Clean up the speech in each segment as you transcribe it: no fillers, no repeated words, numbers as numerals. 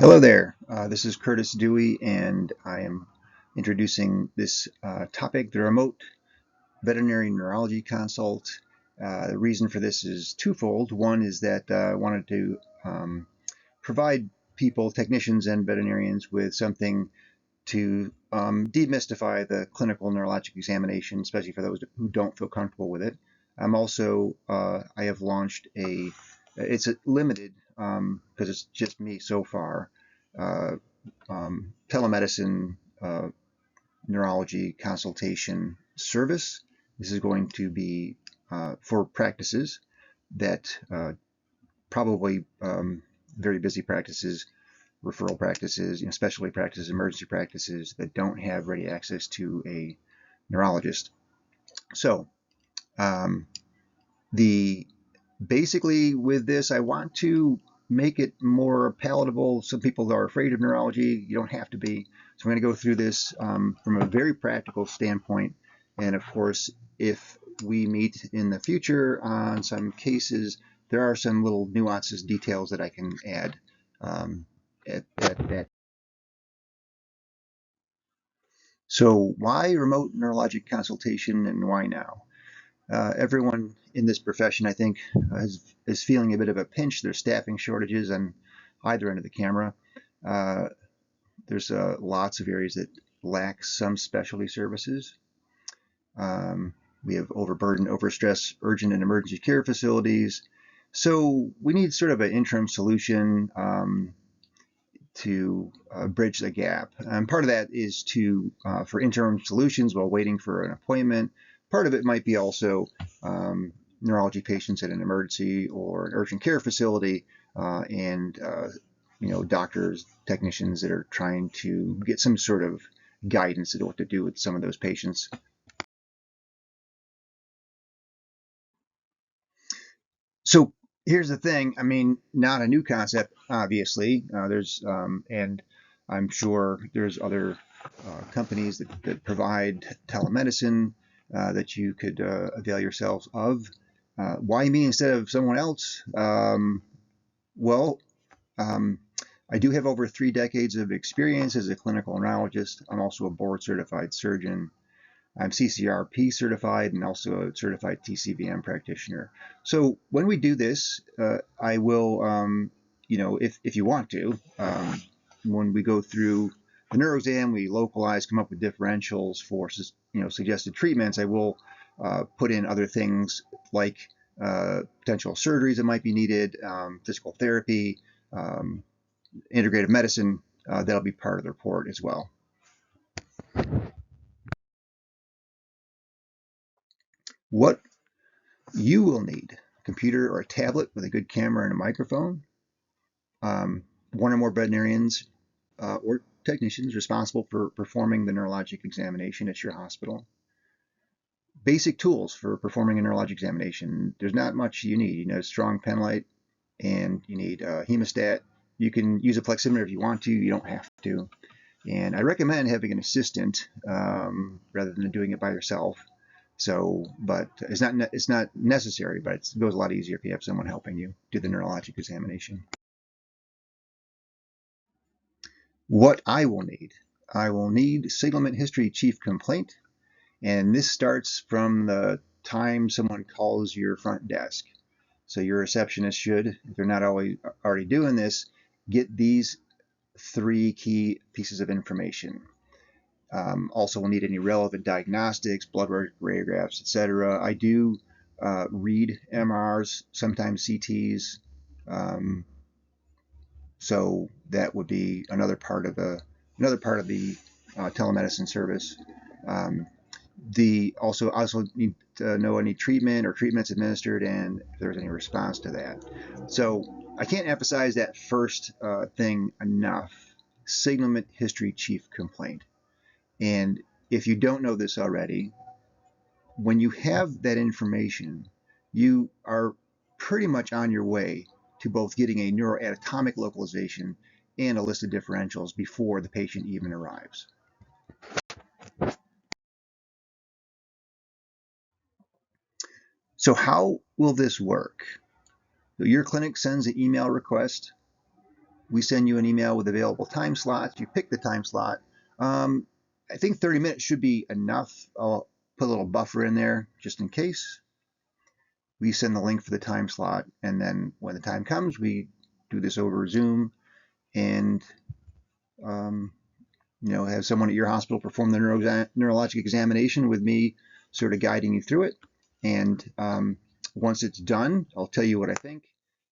Hello there, this is Curtis Dewey, and I am introducing this topic, the remote veterinary neurology consult. The reason for this is twofold. One is that I wanted to provide people, technicians and veterinarians, with something to demystify the clinical neurologic examination, especially for those who don't feel comfortable with it. I'm also, I have launched it's a limited, because it's just me so far, uh, telemedicine neurology consultation service. This is going to be for practices that probably very busy practices, referral practices, specialty practices, emergency practices that don't have ready access to a neurologist. So um, the basically with this, I want to make it more palatable. Some people are afraid of neurology. You don't have to be. So I'm going to go through this from a very practical standpoint. And of course, if we meet in the future on some cases, there are some little nuances, details that I can add at that. So why remote neurologic consultation and why now? Everyone in this profession, I think, is feeling a bit of a pinch. There's staffing shortages on either end of the camera. Uh, there's lots of areas that lack some specialty services. We have overburden, overstress, urgent and emergency care facilities. So we need sort of an interim solution to bridge the gap. And part of that is for interim solutions while waiting for an appointment. Part of it might be also neurology patients at an emergency or an urgent care facility, and doctors, technicians that are trying to get some sort of guidance as to what to do with some of those patients. So here's the thing. I mean, not a new concept, obviously. And I'm sure there's other companies that provide telemedicine that you could avail yourselves of. Why me instead of someone else? Well, um, I do have over 3 decades of experience as a clinical neurologist. I'm also a board certified surgeon. I'm CCRP certified and also a certified TCVM practitioner. So when we do this, I will, if you want to, when we go through the neuroexam, we localize, come up with differentials for, suggested treatments. I will put in other things like potential surgeries that might be needed, physical therapy, um, integrative medicine. That'll be part of the report as well. What you will need: a computer or a tablet with a good camera and a microphone, one or more veterinarians or technicians responsible for performing the neurologic examination at your hospital. Basic tools for performing a neurologic examination. There's not much you need. You need a strong pen light, and you need a hemostat. You can use a pleximeter if you want to. You don't have to. And I recommend having an assistant rather than doing it by yourself. So, but it's not necessary, but it goes a lot easier if you have someone helping you do the neurologic examination. What I will need signalment history chief complaint, and this starts from the time someone calls your front desk. So your receptionist should, if they're not already doing this, get these 3 key pieces of information. Also, we'll need any relevant diagnostics, blood work, radiographs, etc. I do read MRs, sometimes CTs, so that would be another part of the telemedicine service. Also need to know any treatment or treatments administered and if there's any response to that. So I can't emphasize that first thing enough: signalment history chief complaint. And if you don't know this already, when you have that information, you are pretty much on your way to both getting a neuroanatomic localization and a list of differentials before the patient even arrives. So how will this work? So your clinic sends an email request. We send you an email with available time slots. You pick the time slot. I think 30 minutes should be enough. I'll put a little buffer in there just in case. We send the link for the time slot, and then when the time comes, we do this over Zoom and have someone at your hospital perform the neurologic examination with me sort of guiding you through it. And once it's done, I'll tell you what I think,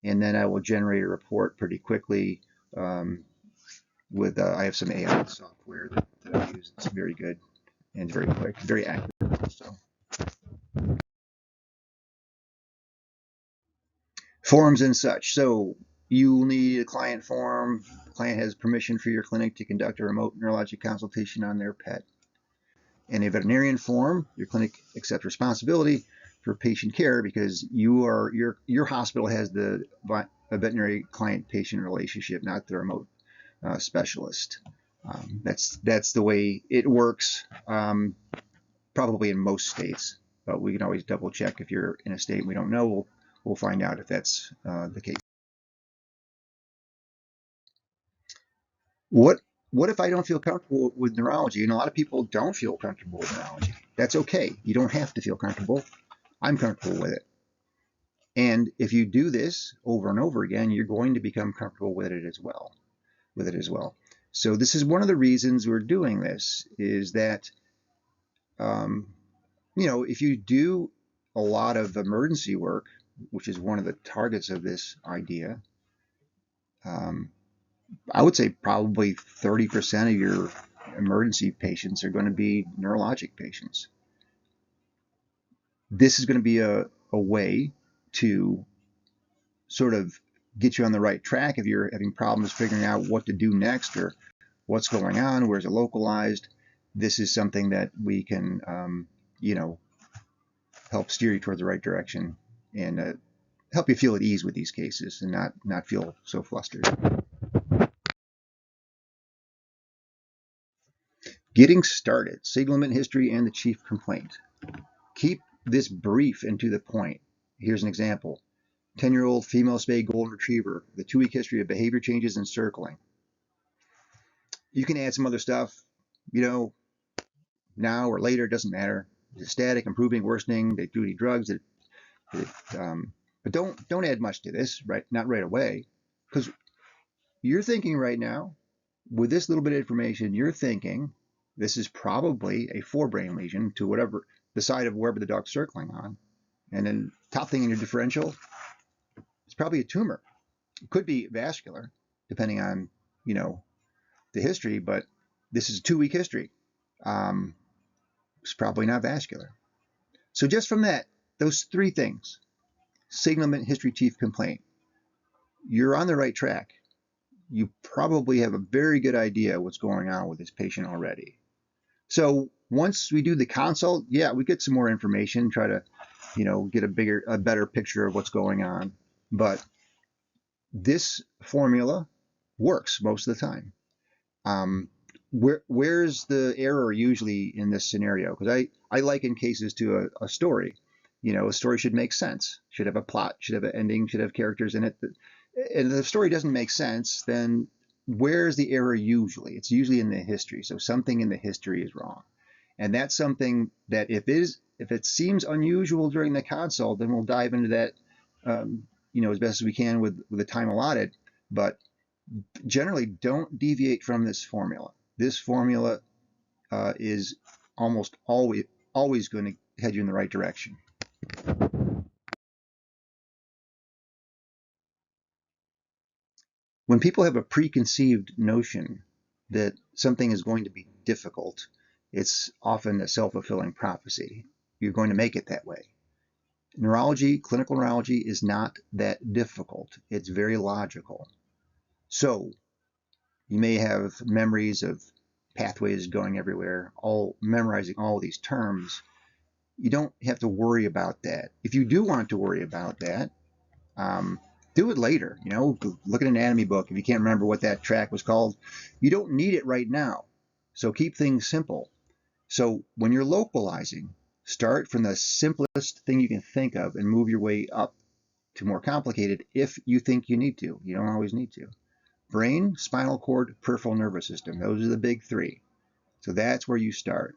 and then I will generate a report pretty quickly with, I have some AI software that I use. It's very good and very quick, very accurate. So. Forms and such. So you need a client form. The client has permission for your clinic to conduct a remote neurologic consultation on their pet. And a veterinarian form, your clinic accepts responsibility for patient care because your hospital has a veterinary client-patient relationship, not the remote specialist. That's the way it works, probably in most states. But we can always double check if you're in a state we don't know. We'll find out if that's the case. What if I don't feel comfortable with neurology? And a lot of people don't feel comfortable with neurology. That's okay. You don't have to feel comfortable. I'm comfortable with it. And if you do this over and over again, you're going to become comfortable with it as well. So this is one of the reasons we're doing this, is that if you do a lot of emergency work, which is one of the targets of this idea, I would say probably 30% of your emergency patients are going to be neurologic patients. This is going to be a way to sort of get you on the right track if you're having problems figuring out what to do next or what's going on, where's it localized. This is something that we can, help steer you toward the right direction and help you feel at ease with these cases and not feel so flustered. Getting started, signalement history and the chief complaint. Keep this brief and to the point. Here's an example. 10-year-old female spayed golden retriever, the 2-week history of behavior changes and circling. You can add some other stuff, now or later, it doesn't matter. It's static, improving, worsening, they do any drugs. But don't add much to this, right? Not right away, because you're thinking right now, with this little bit of information, you're thinking this is probably a forebrain lesion to whatever the side of wherever the dog's circling on. And then top thing in your differential, it's probably a tumor. It could be vascular, depending on, the history, but this is a 2-week history. It's probably not vascular. So just from that, those 3 things, signalement, history, chief complaint, you're on the right track. You probably have a very good idea what's going on with this patient already. So once we do the consult, we get some more information, try to, get a better picture of what's going on. But this formula works most of the time. Where's the error usually in this scenario? Because I liken cases to a story. A story should make sense, should have a plot, should have an ending, should have characters in it. And if the story doesn't make sense, then where's the error usually? It's usually in the history. So something in the history is wrong. And that's something that if it seems unusual during the consult, then we'll dive into that, as best as we can with the time allotted. But generally, don't deviate from this formula. This formula is almost always going to head you in the right direction. When people have a preconceived notion that something is going to be difficult, it's often a self-fulfilling prophecy. You're going to make it that way. Neurology, clinical neurology, is not that difficult. It's very logical. So you may have memories of pathways going everywhere, memorizing all these terms. You don't have to worry about that. If you do want to worry about that, do it later. Look at an anatomy book. If you can't remember what that track was called, you don't need it right now. So keep things simple. So when you're localizing, start from the simplest thing you can think of and move your way up to more complicated if you think you need to. You don't always need to. brain, spinal cord, peripheral nervous system. Those are the big three. So that's where you start.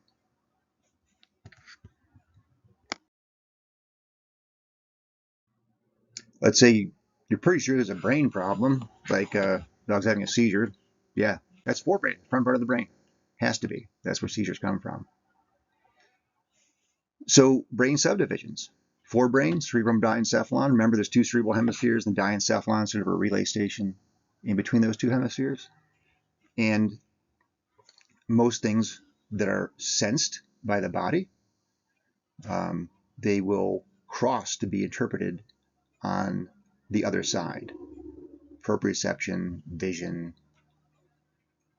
Let's say you're pretty sure there's a brain problem, like dog's having a seizure. Yeah, that's forebrain, front part of the brain. Has to be. That's where seizures come from. So brain subdivisions. Forebrain, cerebrum, diencephalon. Remember, there's two cerebral hemispheres, and diencephalon sort of a relay station in between those two hemispheres. And most things that are sensed by the body, they will cross to be interpreted on the other side. Proprioception, vision,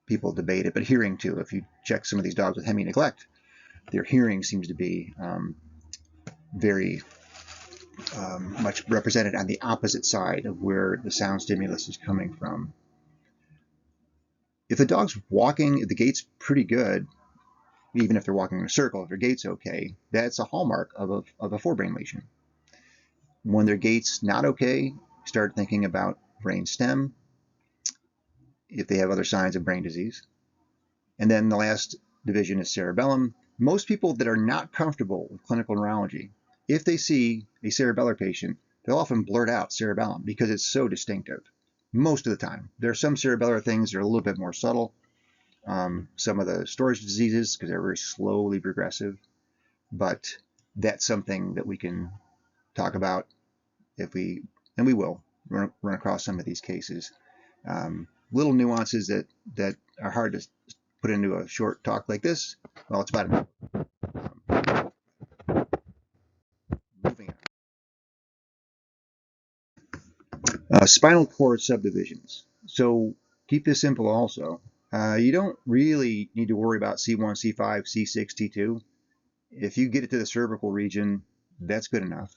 people debate it, but hearing too. If you check some of these dogs with hemi-neglect, their hearing seems to be very much represented on the opposite side of where the sound stimulus is coming from. If the dog's walking, if the gait's pretty good, even if they're walking in a circle, if their gait's okay, that's a hallmark of a forebrain lesion. When their gait's not okay, start thinking about brain stem, if they have other signs of brain disease. And then the last division is cerebellum. Most people that are not comfortable with clinical neurology, if they see a cerebellar patient, they'll often blurt out cerebellum because it's so distinctive. Most of the time. There are some cerebellar things that are a little bit more subtle. Some of the storage diseases, because they're very slowly progressive. But that's something that we can talk about if we, and we will, run across some of these cases. Little nuances that are hard to put into a short talk like this. Well, it's about enough. Moving on. Spinal cord subdivisions. So keep this simple also. You don't really need to worry about C1, C5, C6, T2. If you get it to the cervical region, that's good enough.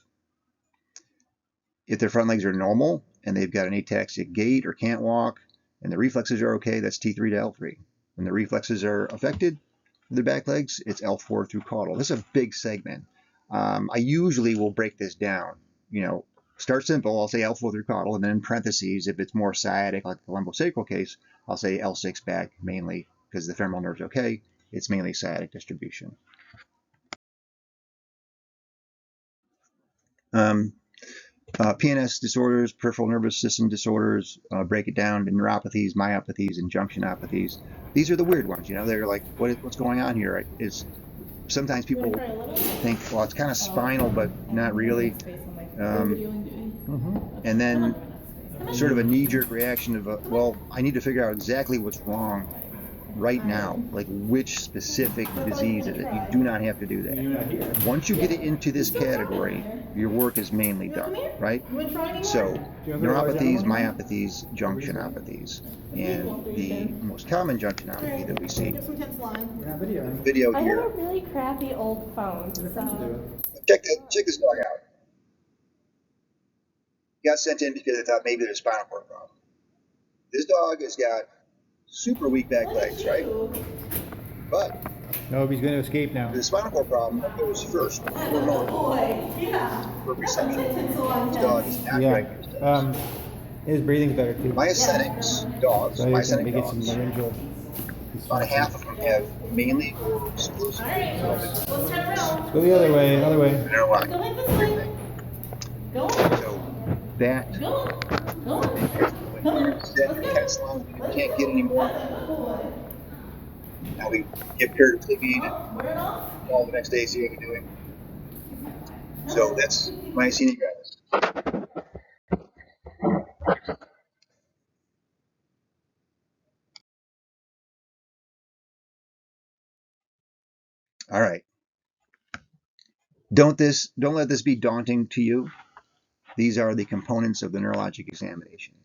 If their front legs are normal and they've got an ataxic gait or can't walk and the reflexes are okay, that's T3 to L3. When the reflexes are affected, their back legs, it's L4 through caudal. This is a big segment. I usually will break this down. Start simple. I'll say L4 through caudal, and then in parentheses, if it's more sciatic, like the lumbosacral case, I'll say L6 back mainly because the femoral nerve's okay. It's mainly sciatic distribution. PNS disorders, peripheral nervous system disorders, break it down to neuropathies, myopathies, and junctionopathies. These are the weird ones. They're like, what's going on here? Is sometimes people think, well, it's kind of spinal, but not really. And then sort of a knee-jerk reaction of, well, I need to figure out exactly what's wrong right now, like which specific disease is it. You do not have to do that. Once you get it into this category, your work is mainly done, right? So neuropathies, myopathies, junctionopathies, and the most common junctionopathy that we see. Video here. I have a really crappy old phone, so Check this dog out. He got sent in because they thought maybe there's a spinal cord problem. This dog has got super weak back legs, right? But no, he's going to escape now. the spinal cord problem goes first. oh boy, yeah. For reception. This dog is not Yeah. His breathing's better too. Myasthenics dogs, So myasthenic get some dogs, laryngeal. about half of them have mainly or exclusively Let's turn around. Go the other way, other way. neurologic. Go like this way. Go. So that Go. Go. when you're set in cat salon, you can't get anymore. Now we give period of sleeping and call the next day, see what you're doing. So that's myasthenia gravis. All right. Don't let this be daunting to you. These are the components of the neurologic examination.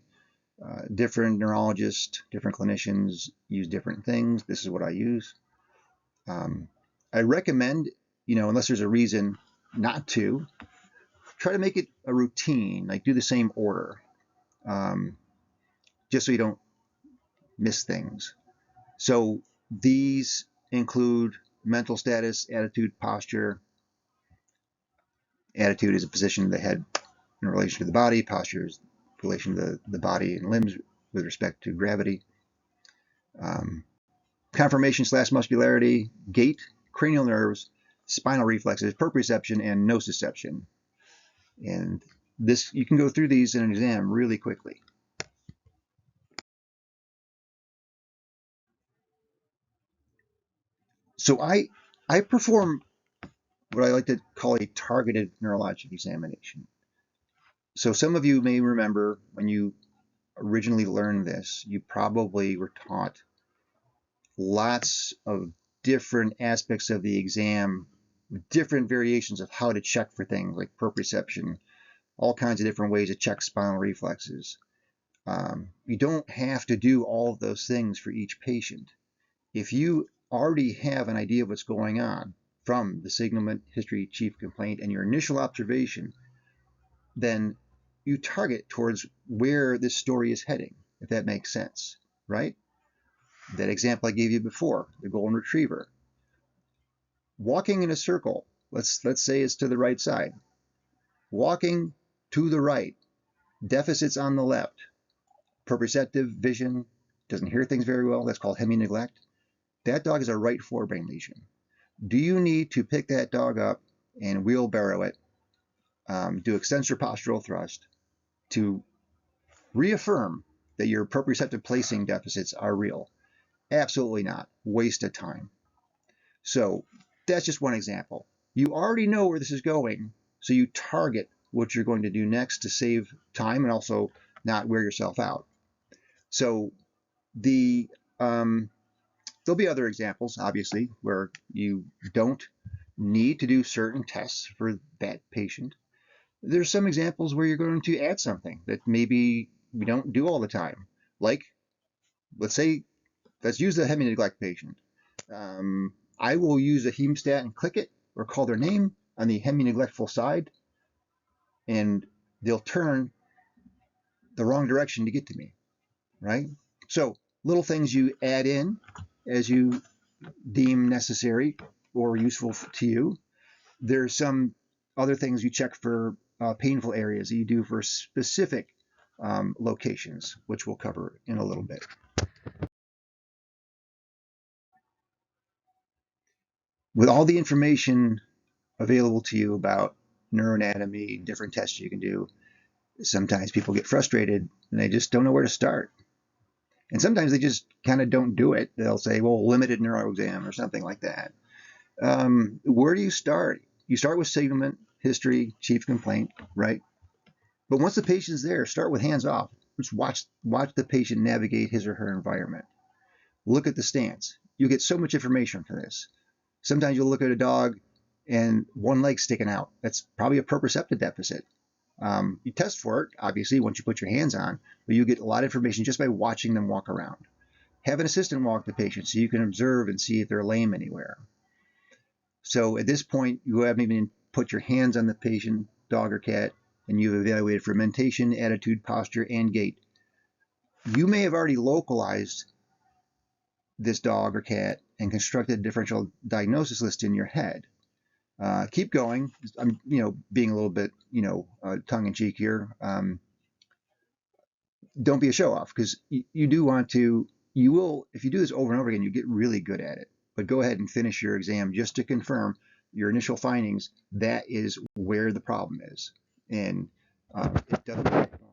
Different neurologists, different clinicians use different things. This is what I use. I recommend, unless there's a reason not to, try to make it a routine, like do the same order, just so you don't miss things. So these include mental status, attitude, posture. Attitude is a position of the head in relation to the body. Posture is in relation to the body and limbs with respect to gravity. Conformation / muscularity, gait, cranial nerves, spinal reflexes, proprioception, and nociception. And this, you can go through these in an exam really quickly. So I perform what I like to call a targeted neurologic examination. So some of you may remember when you originally learned this, you probably were taught lots of different aspects of the exam, different variations of how to check for things like proprioception, all kinds of different ways to check spinal reflexes. You don't have to do all of those things for each patient. If you already have an idea of what's going on from the signalement, history, chief complaint, and your initial observation, then you target towards where this story is heading, if that makes sense, right? That example I gave you before, the golden retriever. Walking in a circle, let's say it's to the right side. Walking to the right, deficits on the left, proprioceptive, vision, doesn't hear things very well, that's called hemi-neglect. That dog is a right forebrain lesion. Do you need to pick that dog up and wheelbarrow it, do extensor postural thrust to reaffirm that your proprioceptive placing deficits are real? Absolutely not. Waste of time. So that's just one example. You already know where this is going, so you target what you're going to do next to save time and also not wear yourself out. So there'll be other examples, obviously, where you don't need to do certain tests for that patient. There's some examples where you're going to add something that maybe we don't do all the time. Like, let's use the hemi-neglect patient. I will use a hemostat and click it or call their name on the hemi-neglectful side, and they'll turn the wrong direction to get to me, right? So little things you add in as you deem necessary or useful to you. There's some other things you check for painful areas that you do for specific locations, which we'll cover in a little bit. With all the information available to you about neuroanatomy, different tests you can do, sometimes people get frustrated and they just don't know where to start. And sometimes they just kind of don't do it. They'll say, well, limited neuro exam or something like that. Where do you start? You start with signalement, history, chief complaint, right? But once the patient's there, start with hands off. Just watch the patient navigate his or her environment. Look at the stance. You get so much information from this. Sometimes you'll look at a dog and one leg sticking out. That's probably a proprioceptive deficit. You test for it, obviously, once you put your hands on, but you get a lot of information just by watching them walk around. Have an assistant walk the patient so you can observe and see if they're lame anywhere. So at this point, you haven't even put your hands on the patient, dog or cat, and you've evaluated fermentation, attitude, posture, and gait. You may have already localized this dog or cat and constructed a differential diagnosis list in your head. Keep going. I'm, being a little bit, tongue-in-cheek here. Don't be a show-off, because you do want to. You will, if you do this over and over again, you get really good at it. But go ahead and finish your exam just to confirm your initial findings. That is where the problem is, and it doesn't take long.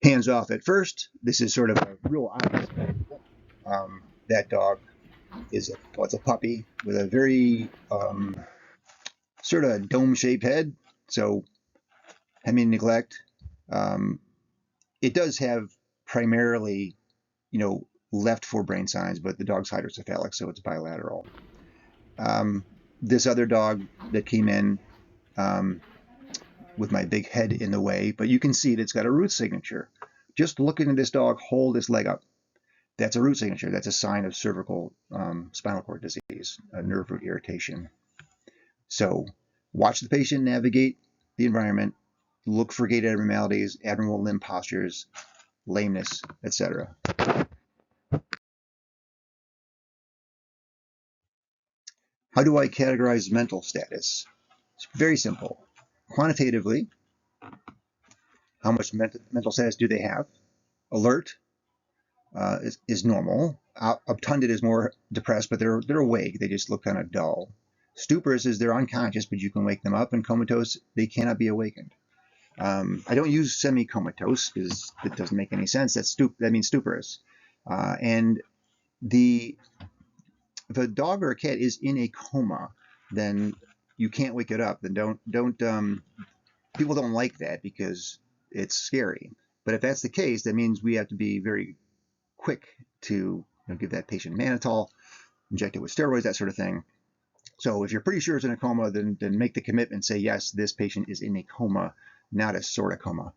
Hands off at first. This is sort of a real obvious example. That dog is it's a puppy with a very sort of dome-shaped head. So hemi-neglect. It does have primarily, left forebrain signs, but the dog's hydrocephalic, so it's bilateral. This other dog that came in with my big head in the way, but you can see that it's got a root signature. Just looking at this dog hold his leg up, that's a root signature. That's a sign of cervical spinal cord disease, nerve root irritation. So watch the patient navigate the environment, look for gait abnormalities, abnormal limb postures, lameness, etc. How do I categorize mental status? It's very simple. Quantitatively, How much mental status do they have? Alert is normal. Obtunded is more depressed, but they're awake. They just look kind of dull. Stuporous is they're unconscious, but you can wake them up. And comatose, they cannot be awakened. I don't use semi-comatose because it doesn't make any sense. That means stuporous. And if a dog or a cat is in a coma, then you can't wake it up. Then don't people don't like that because it's scary. But if that's the case, that means we have to be very quick to give that patient mannitol, inject it with steroids, that sort of thing. So if you're pretty sure it's in a coma, then make the commitment. Say yes, this patient is in a coma, not a sort of coma.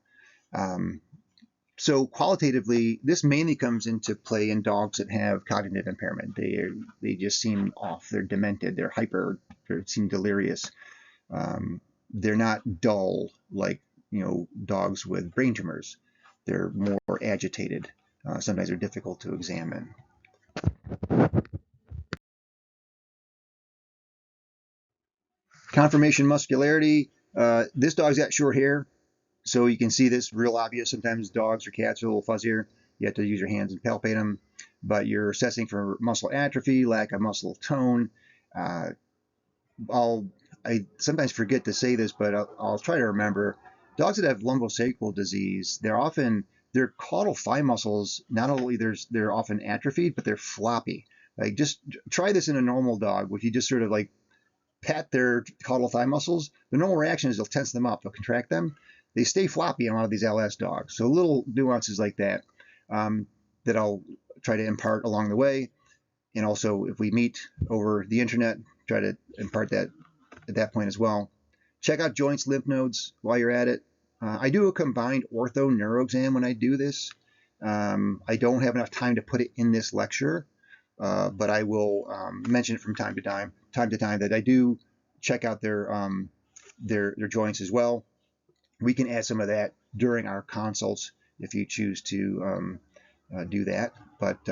So qualitatively, this mainly comes into play in dogs that have cognitive impairment. They just seem off. They're demented. They're hyper. They seem delirious. They're not dull like dogs with brain tumors. They're more agitated. Sometimes they're difficult to examine. Conformation muscularity. This dog's got short hair, so you can see this real obvious. Sometimes dogs or cats are a little fuzzier. You have to use your hands and palpate them. But you're assessing for muscle atrophy, lack of muscle tone. I sometimes forget to say this, but I'll try to remember. Dogs that have lumbosacral disease, their caudal thigh muscles, not only they're often atrophied, but they're floppy. Like, just try this in a normal dog. If you just sort of like pat their caudal thigh muscles, the normal reaction is they'll tense them up, they'll contract them. They stay floppy in a lot of these LS dogs. So little nuances like that that I'll try to impart along the way. And also, if we meet over the internet, try to impart that at that point as well. Check out joints, lymph nodes while you're at it. I do a combined ortho neuro exam when I do this. I don't have enough time to put it in this lecture, but I will mention it from time to time that I do check out their joints as well. We can add some of that during our consults if you choose to do that. But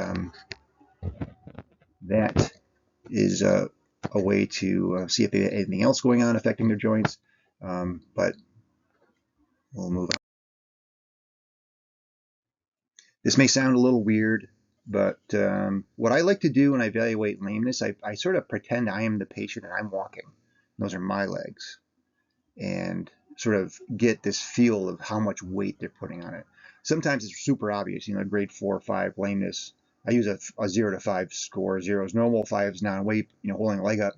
that is a way to see if they have anything else going on affecting their joints. But we'll move on. This may sound a little weird, but what I like to do when I evaluate lameness, I sort of pretend I am the patient and I'm walking. Those are my legs. And sort of get this feel of how much weight they're putting on it. Sometimes it's super obvious, grade 4 or 5 lameness. I use a 0 to 5 score. 0 is normal, 5 is non-weight, holding a leg up.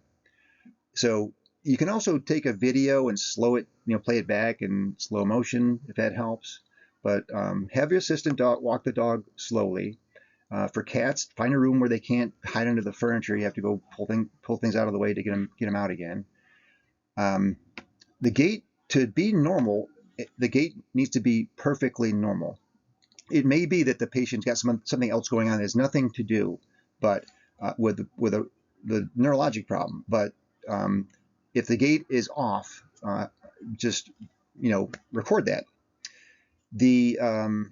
So you can also take a video and slow it, play it back in slow motion if that helps. But have your assistant walk the dog slowly. For cats, find a room where they can't hide under the furniture. You have to go pull things out of the way to get them out again. The gait, to be normal, the gait needs to be perfectly normal. It may be that the patient's got something else going on that has nothing to do but with the neurologic problem. But if the gait is off, just record that. The other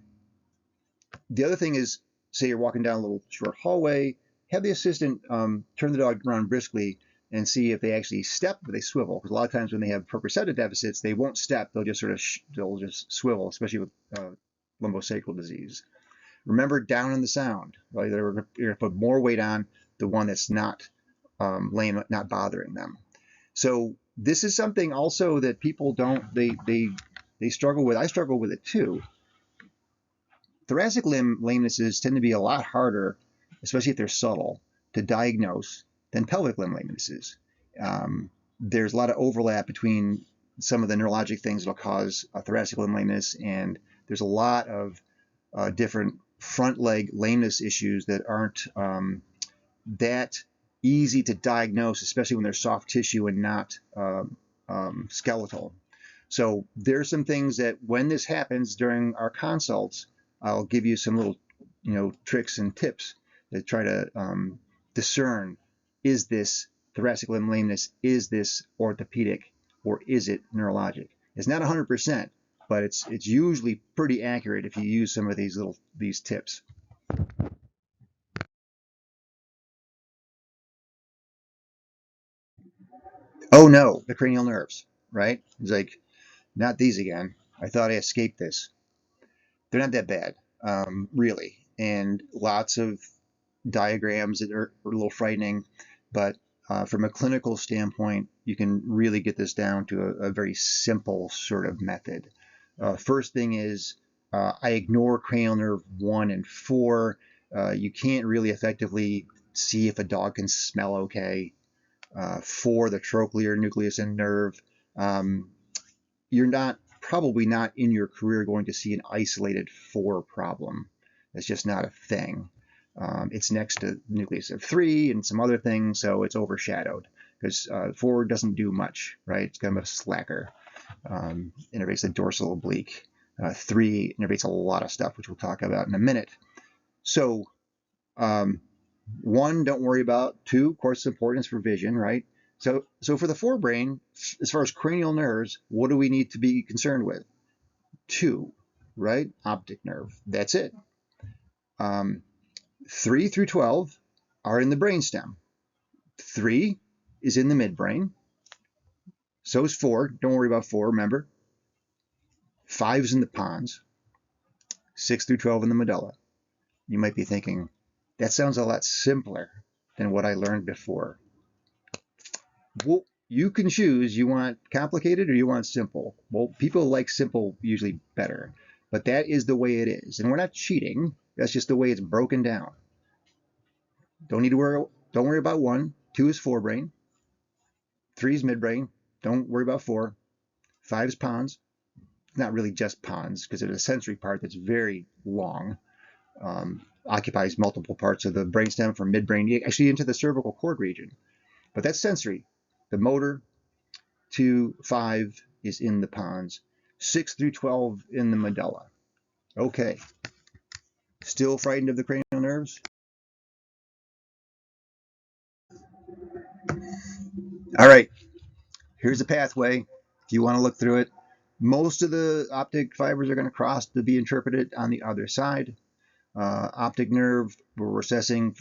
thing is, say you're walking down a little short hallway, have the assistant turn the dog around briskly and see if they actually step or they swivel. Because a lot of times when they have proprioceptive deficits, they won't step. They'll just they'll just swivel, especially with lumbosacral disease. Remember, down in the sound. Right? You're going to put more weight on the one that's not lame, not bothering them. So this is something also that people they struggle with. I struggle with it too. Thoracic limb lamenesses tend to be a lot harder, especially if they're subtle, to diagnose than pelvic limb lamenesses. There's a lot of overlap between some of the neurologic things that will cause a thoracic limb lameness, and there's a lot of different front leg lameness issues that aren't that easy to diagnose, especially when they're soft tissue and not skeletal. So there's some things that when this happens during our consults, I'll give you some little, tricks and tips to try to discern, is this thoracic limb lameness, is this orthopedic, or is it neurologic? It's not 100%, but it's usually pretty accurate if you use some of these tips. Oh no, the cranial nerves, right? It's like, not these again. I thought I escaped this. They're not that bad, really. And lots of diagrams that are a little frightening, but from a clinical standpoint, you can really get this down to a very simple sort of method. First thing is I ignore cranial nerve 1 and 4. You can't really effectively see if a dog can smell okay. 4, the trochlear nucleus and nerve. You're probably not in your career going to see an isolated 4 problem. It's just not a thing. It's next to the nucleus of 3 and some other things, so it's overshadowed because 4 doesn't do much, right? It's kind of a slacker. Innervates the dorsal oblique. 3 innervates a lot of stuff, which we'll talk about in a minute. So 1, don't worry about. 2, of course, importance for vision, right? So for the forebrain, as far as cranial nerves, what do we need to be concerned with? 2, right? Optic nerve. That's it. 3 through 12 are in the brainstem. 3 is in the midbrain. So is 4. Don't worry about 4, remember. 5 is in the pons. 6 through 12 in the medulla. You might be thinking, that sounds a lot simpler than what I learned before. Well, you can choose. You want complicated or you want simple. Well, people like simple usually better, but that is the way it is. And we're not cheating. That's just the way it's broken down. Don't worry about 1. 2 is forebrain. 3 is midbrain. Don't worry about 4. 5 is pons. Not really just pons, because there's a sensory part that's very long. Occupies multiple parts of the brainstem from midbrain, actually into the cervical cord region. But that's sensory. The motor, 2, 5 is in the pons. 6 through 12 in the medulla. Okay. Still frightened of the cranial nerves? All right. Here's a pathway. If you want to look through it, most of the optic fibers are going to cross to be interpreted on the other side. Optic nerve, we're assessing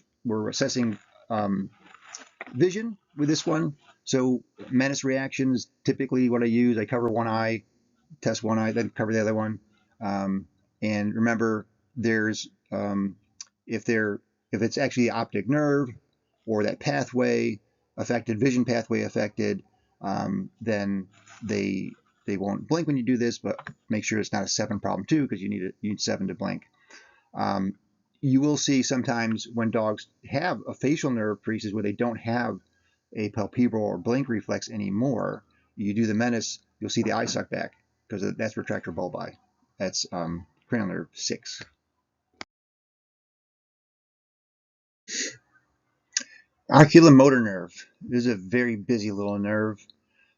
vision with this one. So menace reactions, typically what I use, I cover one eye, test one eye, then cover the other one. And remember, there's if it's actually the optic nerve or that pathway affected, vision pathway affected, then they won't blink when you do this, but make sure it's not a 7 problem too, because you need 7 to blink. You will see sometimes when dogs have a facial nerve paresis where they don't have a palpebral or blink reflex anymore, you do the menace, you'll see the eye suck back because that's retractor bulbi. That's cranial nerve 6. Oculomotor nerve. This is a very busy little nerve.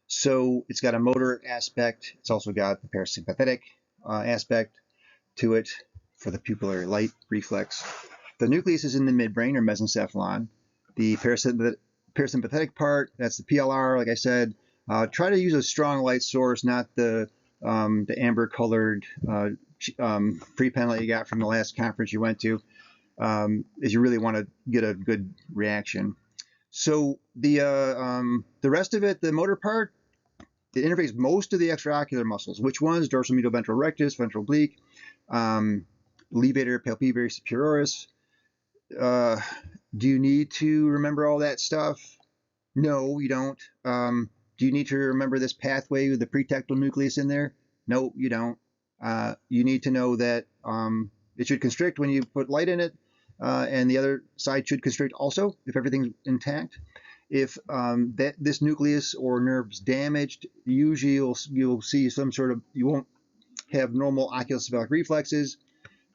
So it's got a motor aspect. It's also got the parasympathetic aspect to it for the pupillary light reflex. The nucleus is in the midbrain or mesencephalon. The parasympathetic part, that's the PLR, like I said. Try to use a strong light source, not the amber-colored pre-pen light you got from the last conference you went to, if you really want to get a good reaction. So the rest of it, the motor part, it innervates most of the extraocular muscles. Which ones? Dorsal medial ventral rectus, ventral oblique, levator palpebrae superioris. Do you need to remember all that stuff? No, you don't. Do you need to remember this pathway with the pretectal nucleus in there? No, you don't. You need to know that it should constrict when you put light in it, and the other side should constrict also if everything's intact. If this nucleus or nerve's damaged, usually you'll see some sort of, you won't have normal oculocephalic reflexes,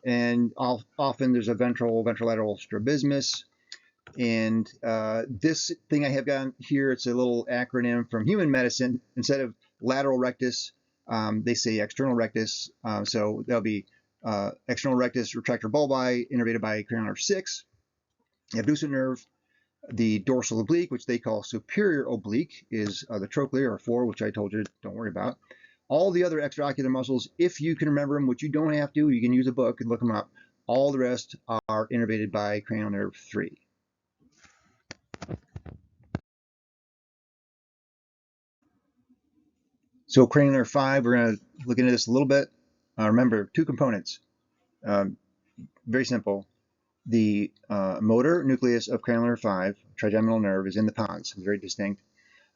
and often there's a ventrolateral strabismus. And this thing I have got here, it's a little acronym from human medicine. Instead of lateral rectus, they say external rectus. So that'll be external rectus retractor bulbi innervated by cranial nerve 6, abducent nerve. The dorsal oblique, which they call superior oblique, is the trochlear or 4, which I told you don't worry about. All the other extraocular muscles, if you can remember them, which you don't have to, you can use a book and look them up. All the rest are innervated by cranial nerve 3. So cranial nerve 5, we're going to look into this a little bit. Remember, two components. Very simple. The motor nucleus of cranial nerve 5, trigeminal nerve, is in the pons. It's very distinct.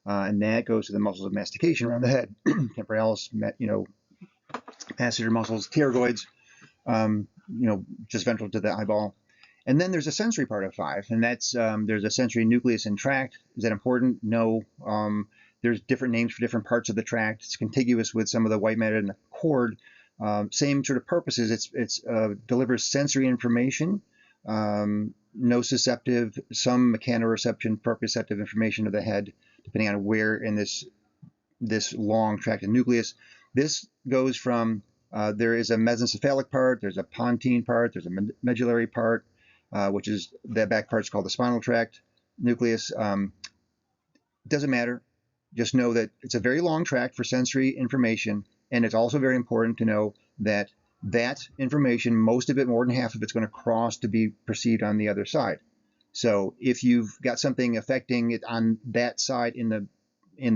And that goes to the muscles of mastication around the head. Temporalis, masseter muscles, pterygoids, just ventral to the eyeball. And then there's a sensory part of 5, and that's there's a sensory nucleus and tract. Is that important? No. There's different names for different parts of the tract. It's contiguous with some of the white matter and the cord. Same sort of purposes. It's delivers sensory information, nociceptive, some mechanoreception, proprioceptive information to the head, depending on where in this long tracted nucleus. This goes from there is a mesencephalic part, there's a pontine part, there's a medullary part, which is that back part is called the spinal tract nucleus. Doesn't matter. Just know that it's a very long tract for sensory information, and it's also very important to know that that information, most of it, more than half of it's going to cross to be perceived on the other side. So if you've got something affecting it on that side in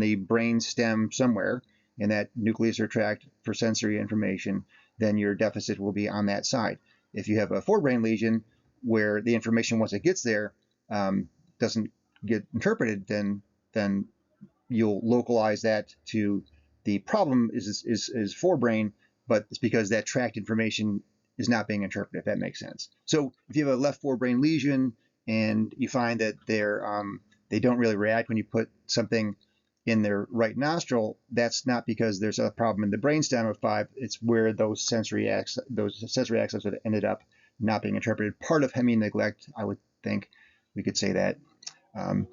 the brain stem somewhere, in that nucleus or tract for sensory information, then your deficit will be on that side. If you have a forebrain lesion where the information, once it gets there, doesn't get interpreted, then you'll localize that to the problem is forebrain, but it's because that tract information is not being interpreted, if that makes sense. So if you have a left forebrain lesion and you find that they don't really react when you put something in their right nostril, that's not because there's a problem in the brainstem of 5. It's where those sensory axes have ended up not being interpreted. Part of hemi-neglect, I would think we could say that.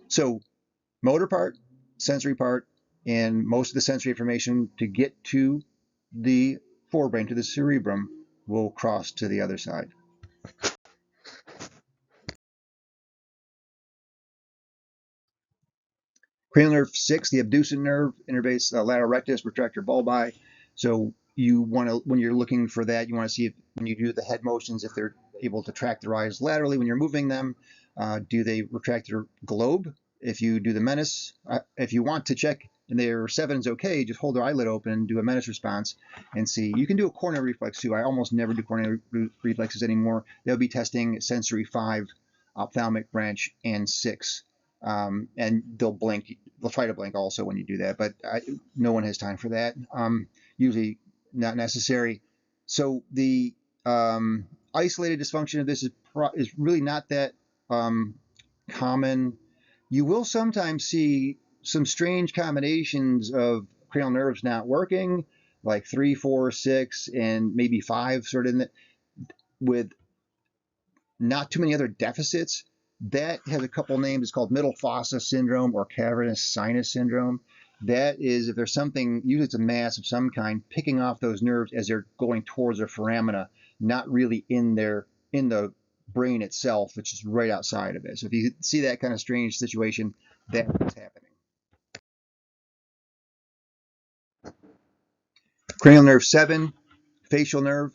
So motor part, sensory part, and most of the sensory information to get to the forebrain, to the cerebrum, will cross to the other side. Cranial nerve 6, the abducent nerve, innervates lateral rectus, retractor bulbi. So you want to, when you're looking for that, you want to see if, when you do the head motions, if they're able to track their eyes laterally when you're moving them. Do they retract their globe? If you do the menace, if you want to check and their 7 is okay, just hold their eyelid open and do a menace response and see. You can do a corneal reflex too. I almost never do corneal reflexes anymore. They'll be testing sensory 5, ophthalmic branch, and 6. And they'll blink. They'll try to blink also when you do that, but no one has time for that. Usually not necessary. So the isolated dysfunction of this is really not that common. You will sometimes see some strange combinations of cranial nerves not working, like 3, 4, 6, and maybe 5, sort of with not too many other deficits. That has a couple names. It's called middle fossa syndrome or cavernous sinus syndrome. That is, if there's something, usually it's a mass of some kind, picking off those nerves as they're going towards their foramina, not really in the brain itself, which is right outside of it. So if you see that kind of strange situation, that's what's happening. Cranial nerve 7, facial nerve,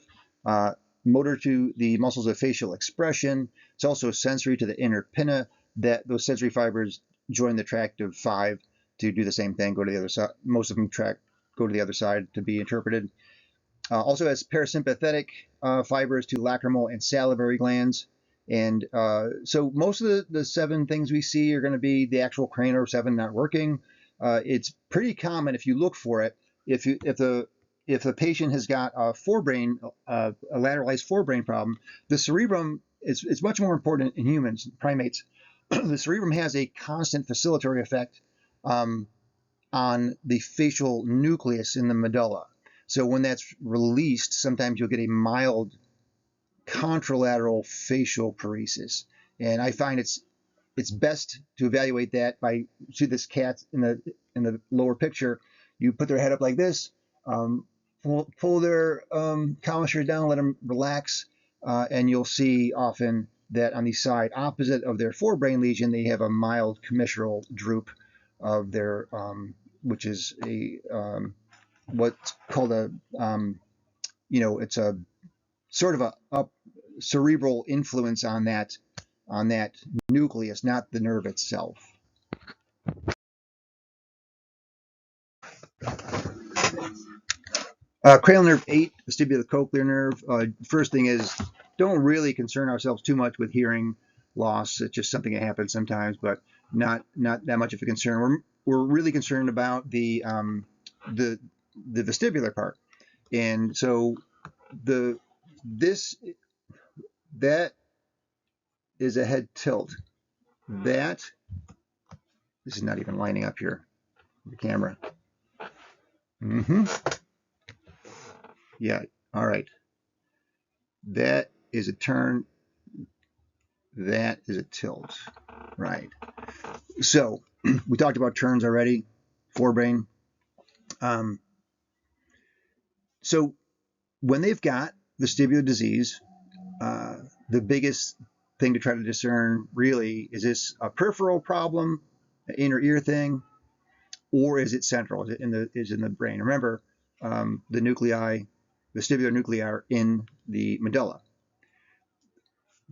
motor to the muscles of facial expression. It's also sensory to the inner pinna. That those sensory fibers join the tract of 5 to do the same thing, go to the other side. Most of them go to the other side to be interpreted. Also has parasympathetic fibers to lacrimal and salivary glands. And so most of the 7 things we see are going to be the actual cranial nerve 7 not working. It's pretty common if you look for it. If the patient has got a lateralized forebrain problem, the cerebrum is much more important in humans, primates. The cerebrum has a constant facilitatory effect on the facial nucleus in the medulla. So when that's released, sometimes you'll get a mild contralateral facial paresis. And I find it's best to evaluate that by, see this cat in the lower picture, you put their head up like this, pull their commissure down, let them relax, and you'll see often that on the side opposite of their forebrain lesion, they have a mild commissural droop of their, which is a what's called a, it's a sort of a cerebral influence on that nucleus, not the nerve itself. Cranial nerve 8, vestibulocochlear nerve. First thing is, don't really concern ourselves too much with hearing loss. It's just something that happens sometimes, but not that much of a concern. We're really concerned about the vestibular part, and so that is a head tilt. This is not even lining up here. The camera. Yeah. All right. That is a turn. That is a tilt. Right. So we talked about turns already. Forebrain. So when they've got vestibular disease, the biggest thing to try to discern really is this a peripheral problem, an inner ear thing, or is it central? Is it in the brain? Remember, the nuclei, vestibular nuclei are in the medulla.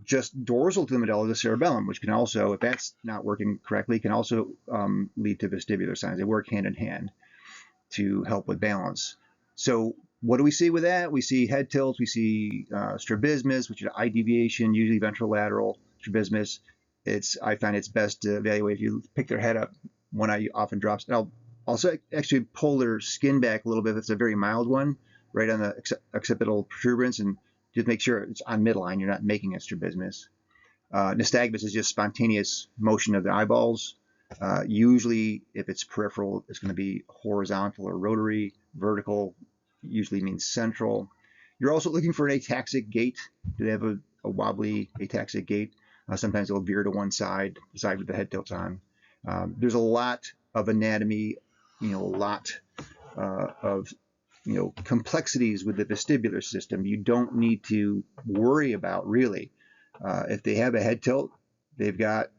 Just dorsal to the medulla is the cerebellum, which can also, if that's not working correctly, can also lead to vestibular signs. They work hand in hand to help with balance. So what do we see with that? We see head tilts, we see strabismus, which is eye deviation, usually ventrolateral strabismus. I find it's best to evaluate if you pick their head up. One eye often drops. And I'll also actually pull their skin back a little bit if it's a very mild one, right on the occipital protuberance, and just make sure it's on midline. You're not making a strabismus. Nystagmus is just spontaneous motion of the eyeballs. Usually, if it's peripheral, it's going to be horizontal or rotary. Vertical usually means central. You're also looking for an ataxic gait. Do they have a wobbly ataxic gait? Sometimes they'll veer to one side, the side with the head tilts on. There's a lot of anatomy, a lot of complexities with the vestibular system. You don't need to worry about really. If they have a head tilt, they've got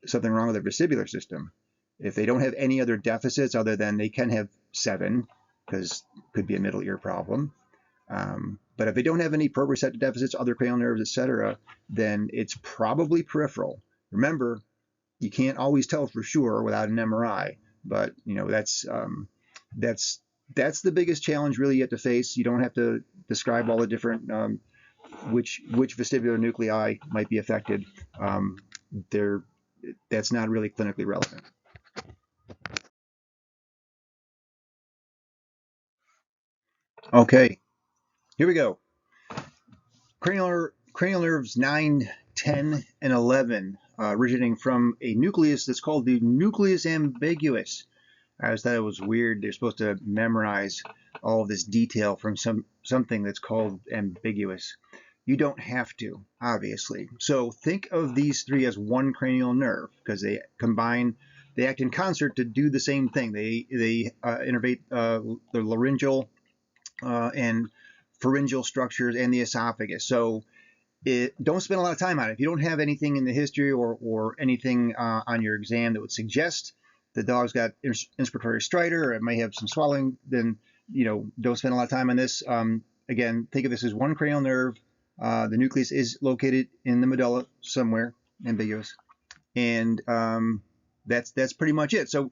something wrong with their vestibular system. If they don't have any other deficits other than they can have 7, because it could be a middle ear problem. But if they don't have any proprioceptive deficits, other cranial nerves, etc., then it's probably peripheral. Remember, you can't always tell for sure without an MRI, but that's the biggest challenge really you have to face. You don't have to describe all the different which vestibular nuclei might be affected. That's not really clinically relevant. Okay, here we go. Cranial nerves 9, 10, and 11, originating from a nucleus that's called the nucleus ambiguus. I always thought it was weird. They're supposed to memorize all of this detail from something that's called ambiguous. You don't have to, obviously. So think of these 3 as one cranial nerve because they act in concert to do the same thing. They innervate the laryngeal and pharyngeal structures and the esophagus. So don't spend a lot of time on it. If you don't have anything in the history or anything on your exam that would suggest the dog's got inspiratory stridor or it may have some swallowing, then don't spend a lot of time on this. Again, think of this as one cranial nerve. The nucleus is located in the medulla somewhere, ambiguous, and that's pretty much it. So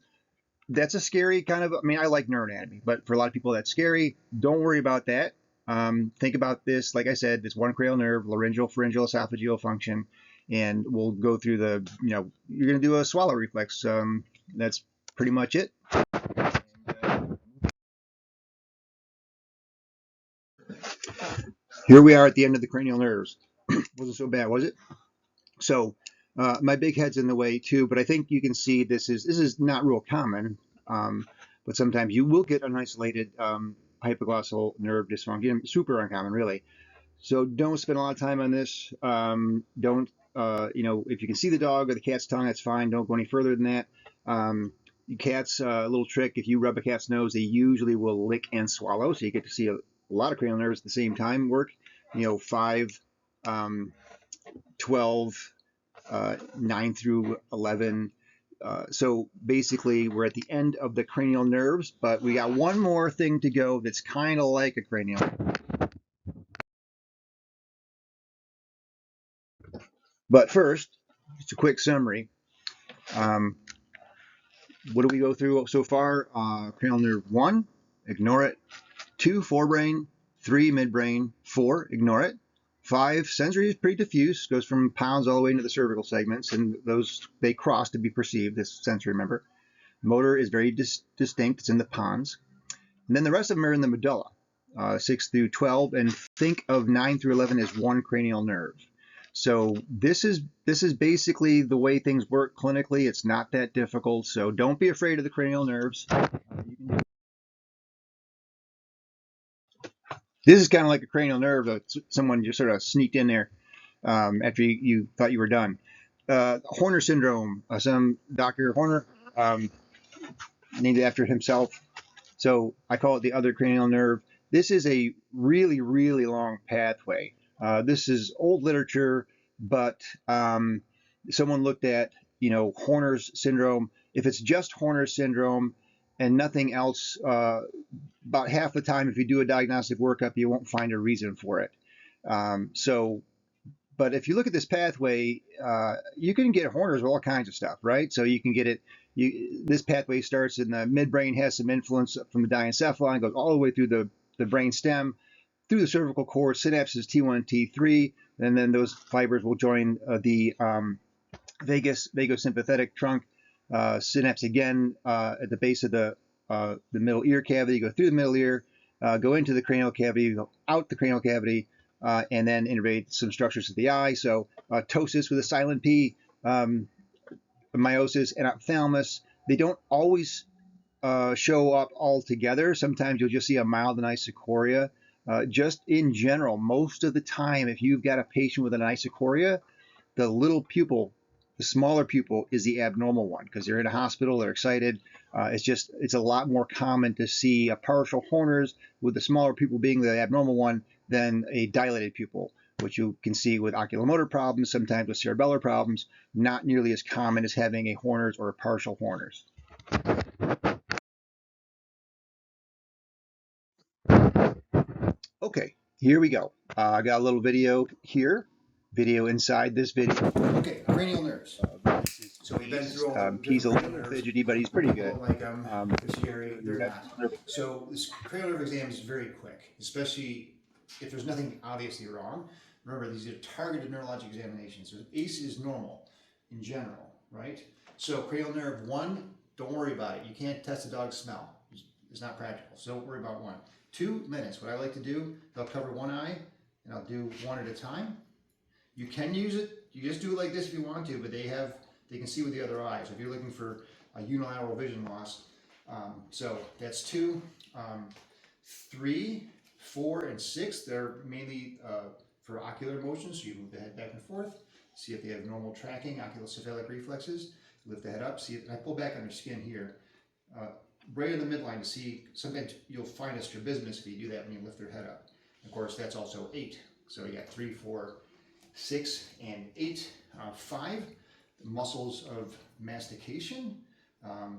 that's a scary kind of. I mean, I like neuroanatomy, but for a lot of people that's scary. Don't worry about that. Think about this, like I said, this one cranial nerve, laryngeal, pharyngeal, esophageal function, and we'll go through the. You're going to do a swallow reflex. That's pretty much it. Here we are at the end of the cranial nerves. Wasn't so bad, was it? So my big head's in the way too, but I think you can see this is not real common, but sometimes you will get an isolated hypoglossal nerve dysfunction. Super uncommon, really. So don't spend a lot of time on this. Don't, if you can see the dog or the cat's tongue, that's fine. Don't go any further than that. Cats, a little trick, if you rub a cat's nose, they usually will lick and swallow, so you get to see a lot of cranial nerves at the same time work. 5, 12, 9 through 11. So basically, we're at the end of the cranial nerves, but we got one more thing to go that's kind of like a cranial. But first, just a quick summary. What do we go through so far? Cranial nerve 1, ignore it. 2, forebrain, 3, midbrain, 4, ignore it. 5, sensory is pretty diffuse, goes from pons all the way into the cervical segments, and those, they cross to be perceived as sensory, remember. Motor is very distinct, it's in the pons. And then the rest of them are in the medulla, 6 through 12, and think of 9 through 11 as one cranial nerve. So this is basically the way things work clinically. It's not that difficult, so don't be afraid of the cranial nerves. This is kind of like a cranial nerve that someone just sort of sneaked in there after you thought you were done. Horner syndrome, some Dr. Horner named it after himself. So I call it the other cranial nerve. This is a really, really long pathway. This is old literature, but someone looked at, Horner's syndrome. If it's just Horner's syndrome and nothing else, about half the time, if you do a diagnostic workup, you won't find a reason for it. But if you look at this pathway, you can get Horner's with all kinds of stuff, right? So you can get it. This pathway starts in the midbrain, has some influence from the diencephalon, goes all the way through the brain stem, through the cervical cord, synapses T1, T3, and then those fibers will join the vagosympathetic trunk, synapse again at the base of the middle ear cavity, go through the middle ear, go into the cranial cavity, go out the cranial cavity, and then innervate some structures of the eye. So ptosis with a silent P, meiosis, and ophthalmos. They don't always show up all together. Sometimes you'll just see a mild anisocoria. Just in general, most of the time, if you've got a patient with an anisocoria, the little pupil, the smaller pupil, is the abnormal one because they're in a hospital, they're excited. It's a lot more common to see a partial Horner's with the smaller pupil being the abnormal one than a dilated pupil, which you can see with oculomotor problems, sometimes with cerebellar problems, not nearly as common as having a Horner's or a partial Horner's. Okay, here we go. I got a little video here, video inside this video. Okay, cranial nerves. So we've been through all the he's a little nerves. fidgety, but he's pretty good. Like they're not. So this cranial nerve exam is very quick, especially if there's nothing obviously wrong. Remember, these are targeted neurologic examinations. So ACE is normal in general, right? So cranial nerve 1, don't worry about it. You can't test a dog's smell. It's not practical. So don't worry about 1. 2 minutes. What I like to do, I'll cover one eye and I'll do one at a time. You can use it. You just do it like this if you want to, but they can see with the other eye. So if you're looking for a unilateral vision loss, so that's 2, 3, 4, and 6. They're mainly for ocular motion. So you move the head back and forth, see if they have normal tracking, oculocephalic reflexes. Lift the head up, see it. And I pull back on their skin here, right in the midline to see. Sometimes you'll find a strabismus if you do that when you lift their head up. Of course, that's also 8. So you got 3, 4, 6, and 8. 5, the muscles of mastication.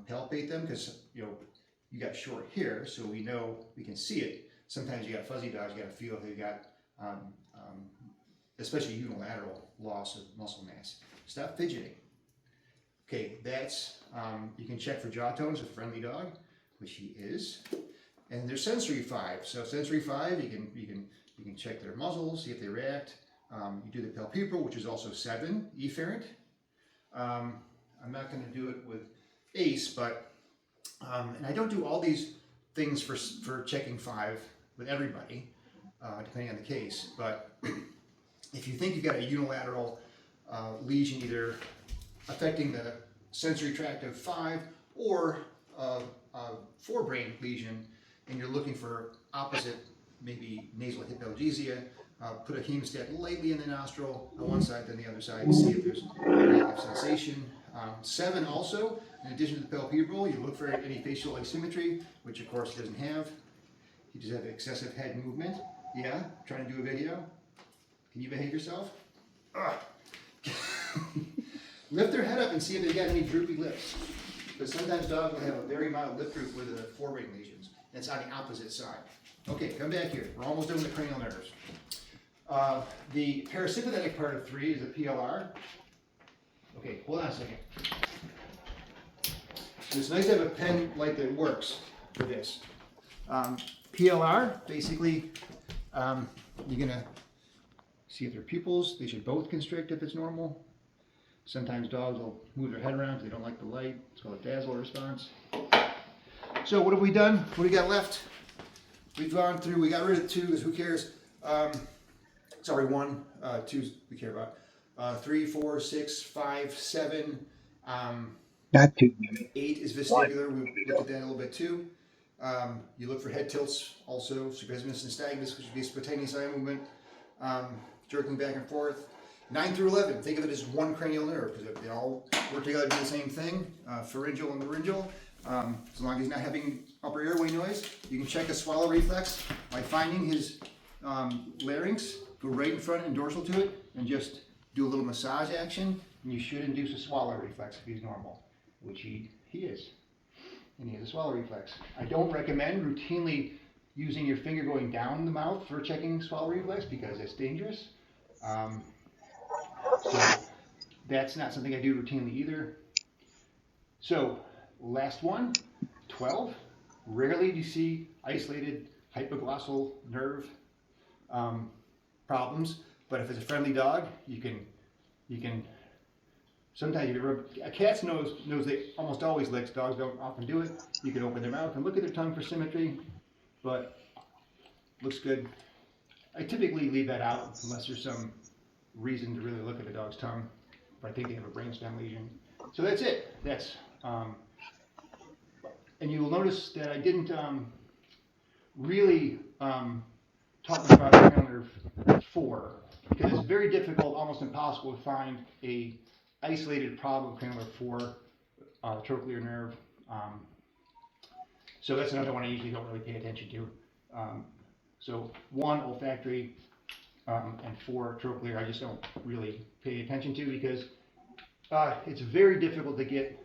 Palpate them because you got short hair, so we know we can see it. Sometimes you got fuzzy dogs, you got to feel if they got, especially unilateral loss of muscle mass. Stop fidgeting. Okay, that's you can check for jaw tones with a friendly dog, which he is. And there's sensory 5. So sensory 5, you can check their muzzles, see if they react. You do the palpebral, which is also 7, efferent. I'm not going to do it with ACE, but and I don't do all these things for checking 5 with everybody, depending on the case. But if you think you've got a unilateral lesion, either affecting the sensory tract of 5 or a forebrain lesion, and you're looking for opposite, maybe nasal hypalgesia, put a hemostat lightly in the nostril on one side, then the other side, to see if there's any sensation. 7 also, in addition to the palpebral, you look for any facial asymmetry, which of course he doesn't have. He just have excessive head movement. Yeah, trying to do a video. Can you behave yourself? Lift their head up and see if they got any droopy lips. Because sometimes dogs will have a very mild lip droop with the forebrain lesions. That's on the opposite side. Okay, come back here. We're almost done with the cranial nerves. The parasympathetic part of 3 is the PLR. Okay, hold on a second. It's nice to have a pen like that works for this. PLR, basically, you're gonna see if their pupils, they should both constrict if it's normal. Sometimes dogs will move their head around because they don't like the light. It's called a dazzle response. So what have we done? What do we got left? We've gone through, we got rid of 2 because who cares? Sorry, 1, 2 we care about. 3, 4, 6, 5, 7. Not too. 8 is vestibular. We looked at that a little bit too. You look for head tilts also, supraspinatus and nystagmus, which would be spontaneous eye movement, jerking back and forth. 9 through 11, think of it as one cranial nerve because they all work together to do the same thing, pharyngeal and laryngeal. As long as he's not having upper airway noise, you can check a swallow reflex by finding his larynx, go right in front and dorsal to it, and just do a little massage action, and you should induce a swallow reflex if he's normal, which he is. And he has a swallow reflex. I don't recommend routinely using your finger going down the mouth for checking swallow reflex because it's dangerous. So that's not something I do routinely either. So last one, 12. Rarely do you see isolated hypoglossal nerve problems, but if it's a friendly dog, you can. Sometimes if you rub, a cat's nose they almost always licks. Dogs don't often do it. You can open their mouth and look at their tongue for symmetry, but looks good. I typically leave that out unless there's some reason to really look at the dog's tongue. But I think they have a brainstem lesion. So that's it. That's and you will notice that I didn't really talk about cranial nerve 4 because it's very difficult, almost impossible to find a isolated problem of cranial nerve 4, trochlear nerve. So that's another one I usually don't really pay attention to. So 1, olfactory, and 4, trochlear, I just don't really pay attention to because it's very difficult to get,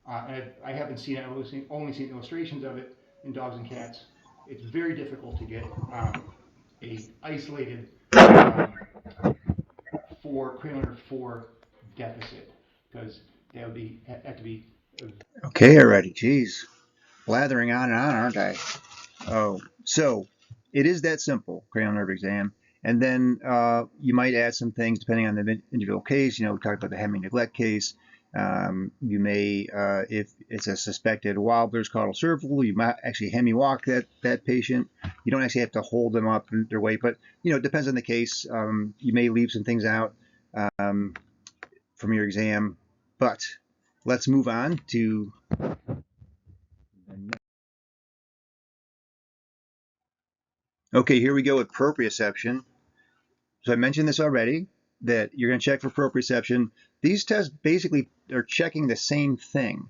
and I haven't seen it, I've only seen illustrations of it in dogs and cats. It's very difficult to get a isolated for cranial nerve 4 deficit because that would be have to be. Okay, already. Geez, blathering on and on, aren't I? Oh, so it is that simple, cranial nerve exam. And then you might add some things depending on the individual case. You know, we talked about the hemi neglect case. You may, if it's a suspected Wobbler's caudal cervical, you might actually hemi walk that patient. You don't actually have to hold them up in their weight, but you know, it depends on the case. You may leave some things out from your exam, but let's move on to okay, here we go with proprioception. So I mentioned this already, that you're going to check for proprioception. These tests basically are checking the same thing,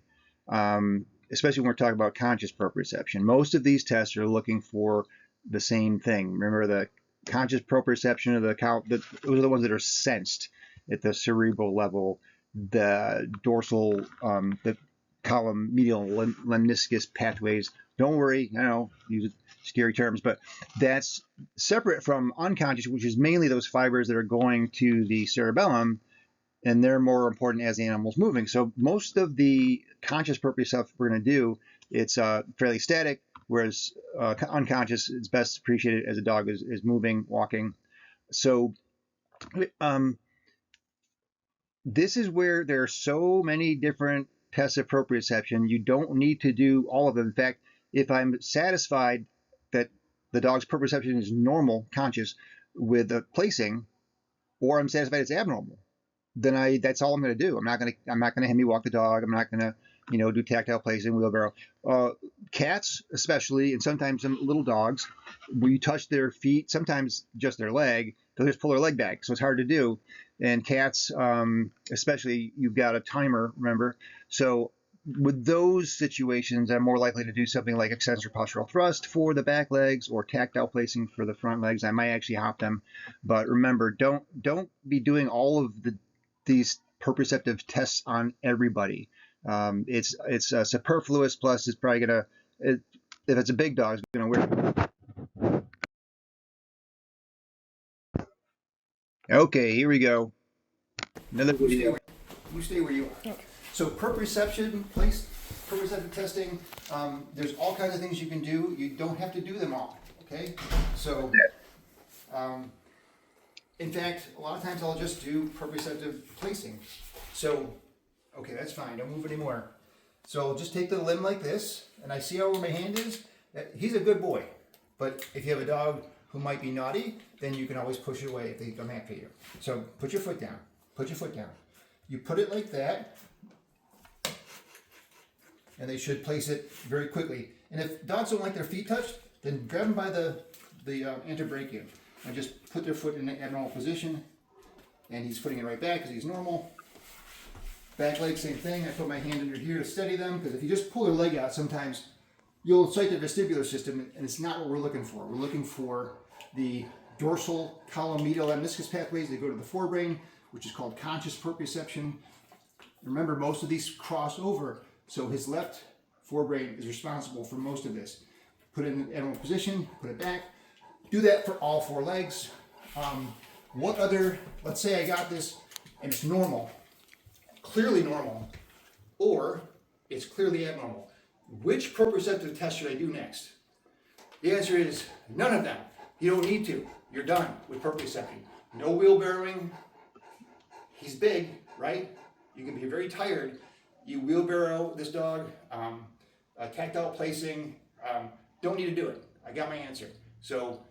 especially when we're talking about conscious proprioception. Most of these tests are looking for the same thing. Remember, the conscious proprioception of those are the ones that are sensed at the cerebral level, the dorsal, the column medial lemniscus pathways. Don't worry, I know, use scary terms, but that's separate from unconscious, which is mainly those fibers that are going to the cerebellum, and they're more important as the animal's moving. So most of the conscious proprioception we're going to do, it's fairly static, whereas unconscious is best appreciated as a dog is moving, walking. So this is where there are so many different tests of proprioception. You don't need to do all of them. In fact, if I'm satisfied that the dog's proprioception is normal, conscious, with the placing, or I'm satisfied it's abnormal, then that's all I'm going to do. I'm not going to hemi walk the dog. I'm not going to, do tactile placing, wheelbarrow. Cats, especially, and sometimes some little dogs, when you touch their feet, sometimes just their leg, they'll just pull their leg back, so it's hard to do. And cats, especially, you've got a timer, remember? So with those situations, I'm more likely to do something like extensor postural thrust for the back legs or tactile placing for the front legs. I might actually hop them, but remember, don't be doing all of these proprioceptive tests on everybody. It's superfluous. Plus, it's probably gonna, if it's a big dog, it's gonna wear. Okay, here we go. Another video. You stay where you are. So proprioception, place. proprioceptive testing. There's all kinds of things you can do. You don't have to do them all, okay? So, in fact, a lot of times I'll just do proprioceptive placing. So, okay, that's fine, don't move anymore. So just take the limb like this, and I see how where my hand is. He's a good boy, but if you have a dog who might be naughty, then you can always push it away if they come after you. So put your foot down, put your foot down. You put it like that, and they should place it very quickly. And if dogs don't like their feet touched, then grab them by the antebrachium and just put their foot in an abnormal position, and he's putting it right back because he's normal. Back leg, same thing. I put my hand under here to steady them, because if you just pull their leg out, sometimes you'll excite the vestibular system, and it's not what we're looking for. We're looking for the dorsal column medial lemniscus pathways that go to the forebrain, which is called conscious proprioception. Remember, most of these cross over, so his left forebrain is responsible for most of this. Put it in an abnormal position, put it back. Do that for all four legs. What other, let's say I got this and it's normal, clearly normal, or it's clearly abnormal. Which proprioceptive test should I do next? The answer is none of them. You don't need to. You're done with proprioception. No wheelbarrowing. He's big, right? You can be very tired. You wheelbarrow this dog, tactile placing, don't need to do it. I got my answer. So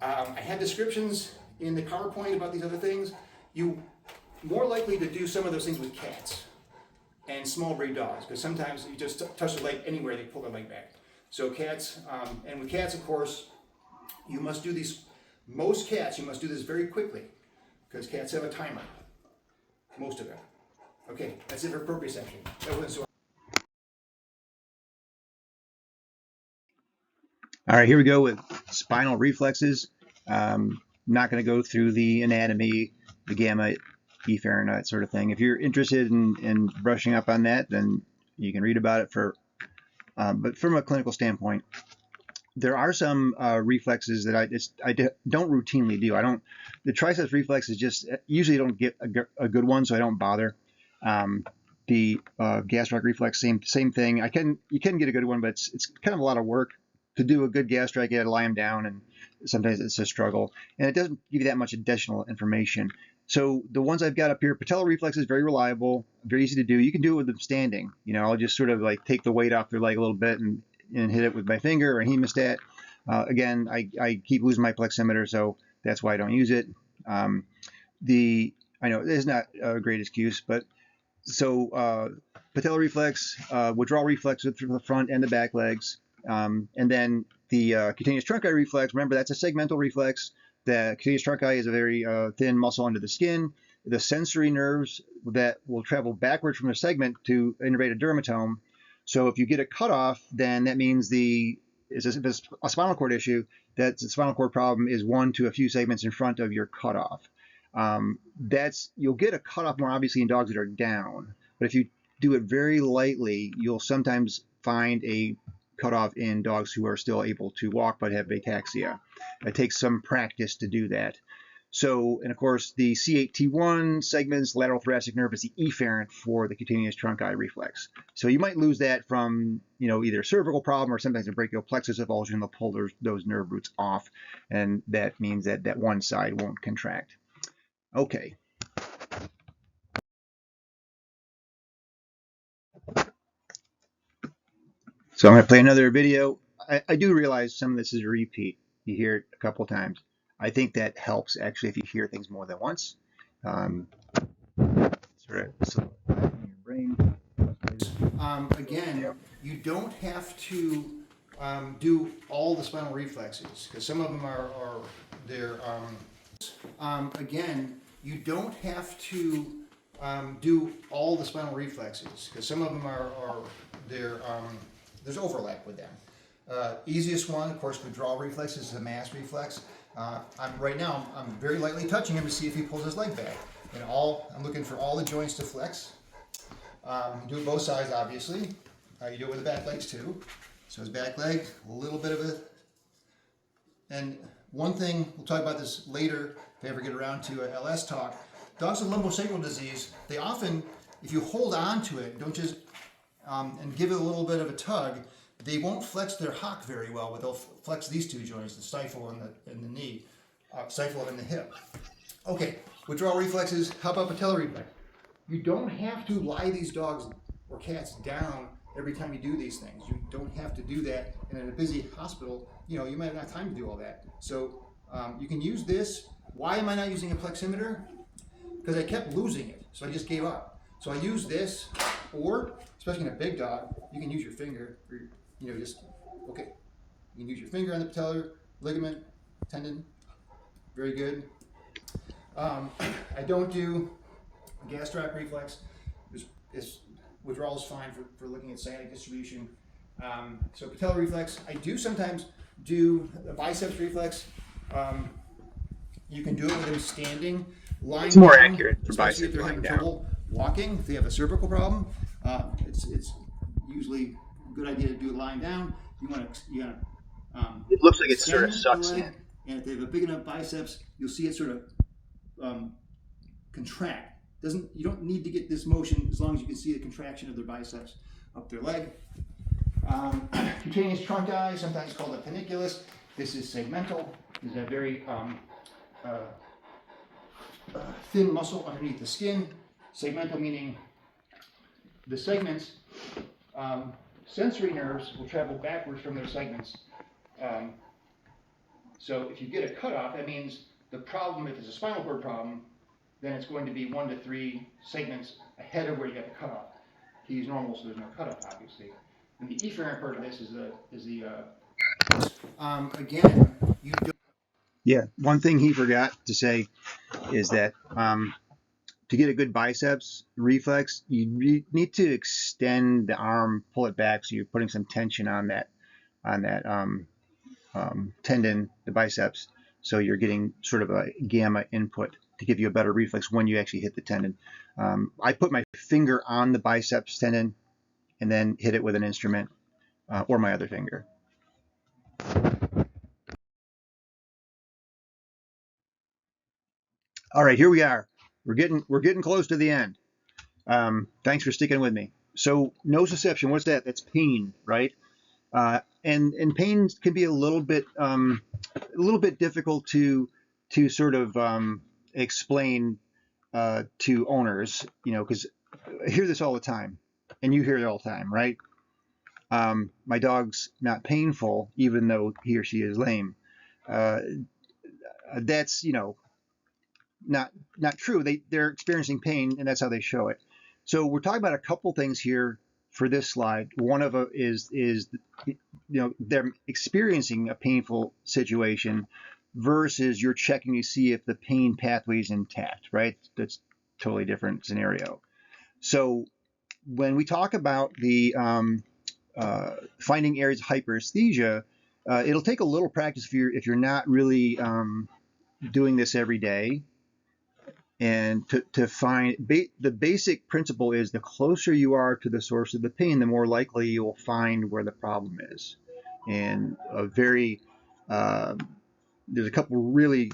I had descriptions in the PowerPoint about these other things. You more likely to do some of those things with cats and small breed dogs, because sometimes you just touch the leg anywhere, they pull their leg back. So cats, and with cats, of course, you must do these, most cats, you must do this very quickly, because cats have a timer, most of them. Okay, that's it for proprioception. All right, here we go with spinal reflexes. Not going to go through the anatomy, the gamma, efferent, that sort of thing. If you're interested in brushing up on that, then you can read about it. But from a clinical standpoint, there are some reflexes that I don't routinely do. The triceps reflex is just usually don't get a good one, so I don't bother. The gastric reflex, same thing. You can get a good one, but it's kind of a lot of work to do a good gastric. You got to lie them down, and sometimes it's a struggle, and it doesn't give you that much additional information. So the ones I've got up here, patellar reflex is very reliable, very easy to do. You can do it with them standing. You know, I'll just sort of like take the weight off their leg a little bit and hit it with my finger or a hemostat. Again, I keep losing my pleximeter, so that's why I don't use it. I know it's not a great excuse, but so patellar reflex, withdrawal reflex for the front and the back legs, and then the cutaneous trunci reflex. Remember, that's a segmental reflex. The cutaneous trunci is a very thin muscle under the skin. The sensory nerves that will travel backwards from the segment to innervate a dermatome. So if you get a cutoff, then that means if it's a spinal cord issue, that the spinal cord problem is one to a few segments in front of your cutoff. You'll get a cutoff more obviously in dogs that are down, but if you do it very lightly, you'll sometimes find a cutoff in dogs who are still able to walk but have ataxia. It takes some practice to do that. So, and of course, the C8T1 segments, lateral thoracic nerve, is the efferent for the cutaneous trunci reflex. So you might lose that from, either a cervical problem or sometimes a brachial plexus avulsion. They'll pull those nerve roots off, and that means that one side won't contract. Okay. So I'm going to play another video. I do realize some of this is a repeat. You hear it a couple times. I think that helps, actually, if you hear things more than once. Sort of so in your brain. Again, you don't have to do all the spinal reflexes, because some of them again, you don't have to do all the spinal reflexes, because some of them there's overlap with them. Easiest one, of course, withdrawal reflex is the mass reflex. Right now, I'm very lightly touching him to see if he pulls his leg back. And I'm looking for all the joints to flex. Do it both sides, obviously. You do it with the back legs too. So his back leg, a little bit of it. And one thing, we'll talk about this later if I ever get around to a LS talk. Dogs with lumbosacral disease, they often, if you hold on to it, don't just and give it a little bit of a tug, they won't flex their hock very well, but they'll flex these two joints, the stifle and the knee, stifle and the hip. Okay, withdrawal reflexes. How about patellar reflex? You don't have to lie these dogs or cats down every time you do these things. You don't have to do that. And in a busy hospital, you might not have time to do all that. So you can use this. Why am I not using a pleximeter? Because I kept losing it, so I just gave up. So I use this, or especially in a big dog, you can use your finger, or okay. You can use your finger on the patellar ligament, tendon. Very good. I don't do gastroc reflex. Withdrawal is fine for looking at sciatic distribution. So patellar reflex. I do sometimes do a biceps reflex. You can do it with them standing, lying It's more down, accurate for especially biceps if they're lying having down. trouble walking. If they have a cervical problem, it's usually a good idea to do it lying down. It looks like it sort of extend sucks the leg, in. and if they have a big enough biceps, you'll see it sort of contract. You don't need to get this motion as long as you can see the contraction of their biceps up their leg. Cutaneous trunci, sometimes called a paniculus. This is segmental. This is a very thin muscle underneath the skin. Segmental meaning the segments, sensory nerves will travel backwards from their segments. So if you get a cutoff, that means the problem, if it's a spinal cord problem, then it's going to be 1 to 3 segments ahead of where you got the cutoff. He's normal, so there's no cutoff, obviously. And the efferent part of this is again, you don't. Yeah, one thing he forgot to say is that to get a good biceps reflex, you need to extend the arm, pull it back, so you're putting some tension on that tendon, the biceps. So you're getting sort of a gamma input to give you a better reflex when you actually hit the tendon. I put my finger on the biceps tendon and then hit it with an instrument or my other finger. All right, here we are. We're getting close to the end. Thanks for sticking with me. So nociception, what's that? That's pain, right? And pain can be a little bit difficult to sort of explain to owners, because I hear this all the time, and you hear it all the time, right? My dog's not painful, even though he or she is lame. That's not true. They're experiencing pain, and that's how they show it. So we're talking about a couple things here for this slide. One of them is them experiencing a painful situation versus you're checking to see if the pain pathway is intact, right? That's a totally different scenario. So when we talk about the finding areas of hyperesthesia, it'll take a little practice if you're not really doing this every day. And to find the basic principle is the closer you are to the source of the pain, the more likely you will find where the problem is. And there's a couple really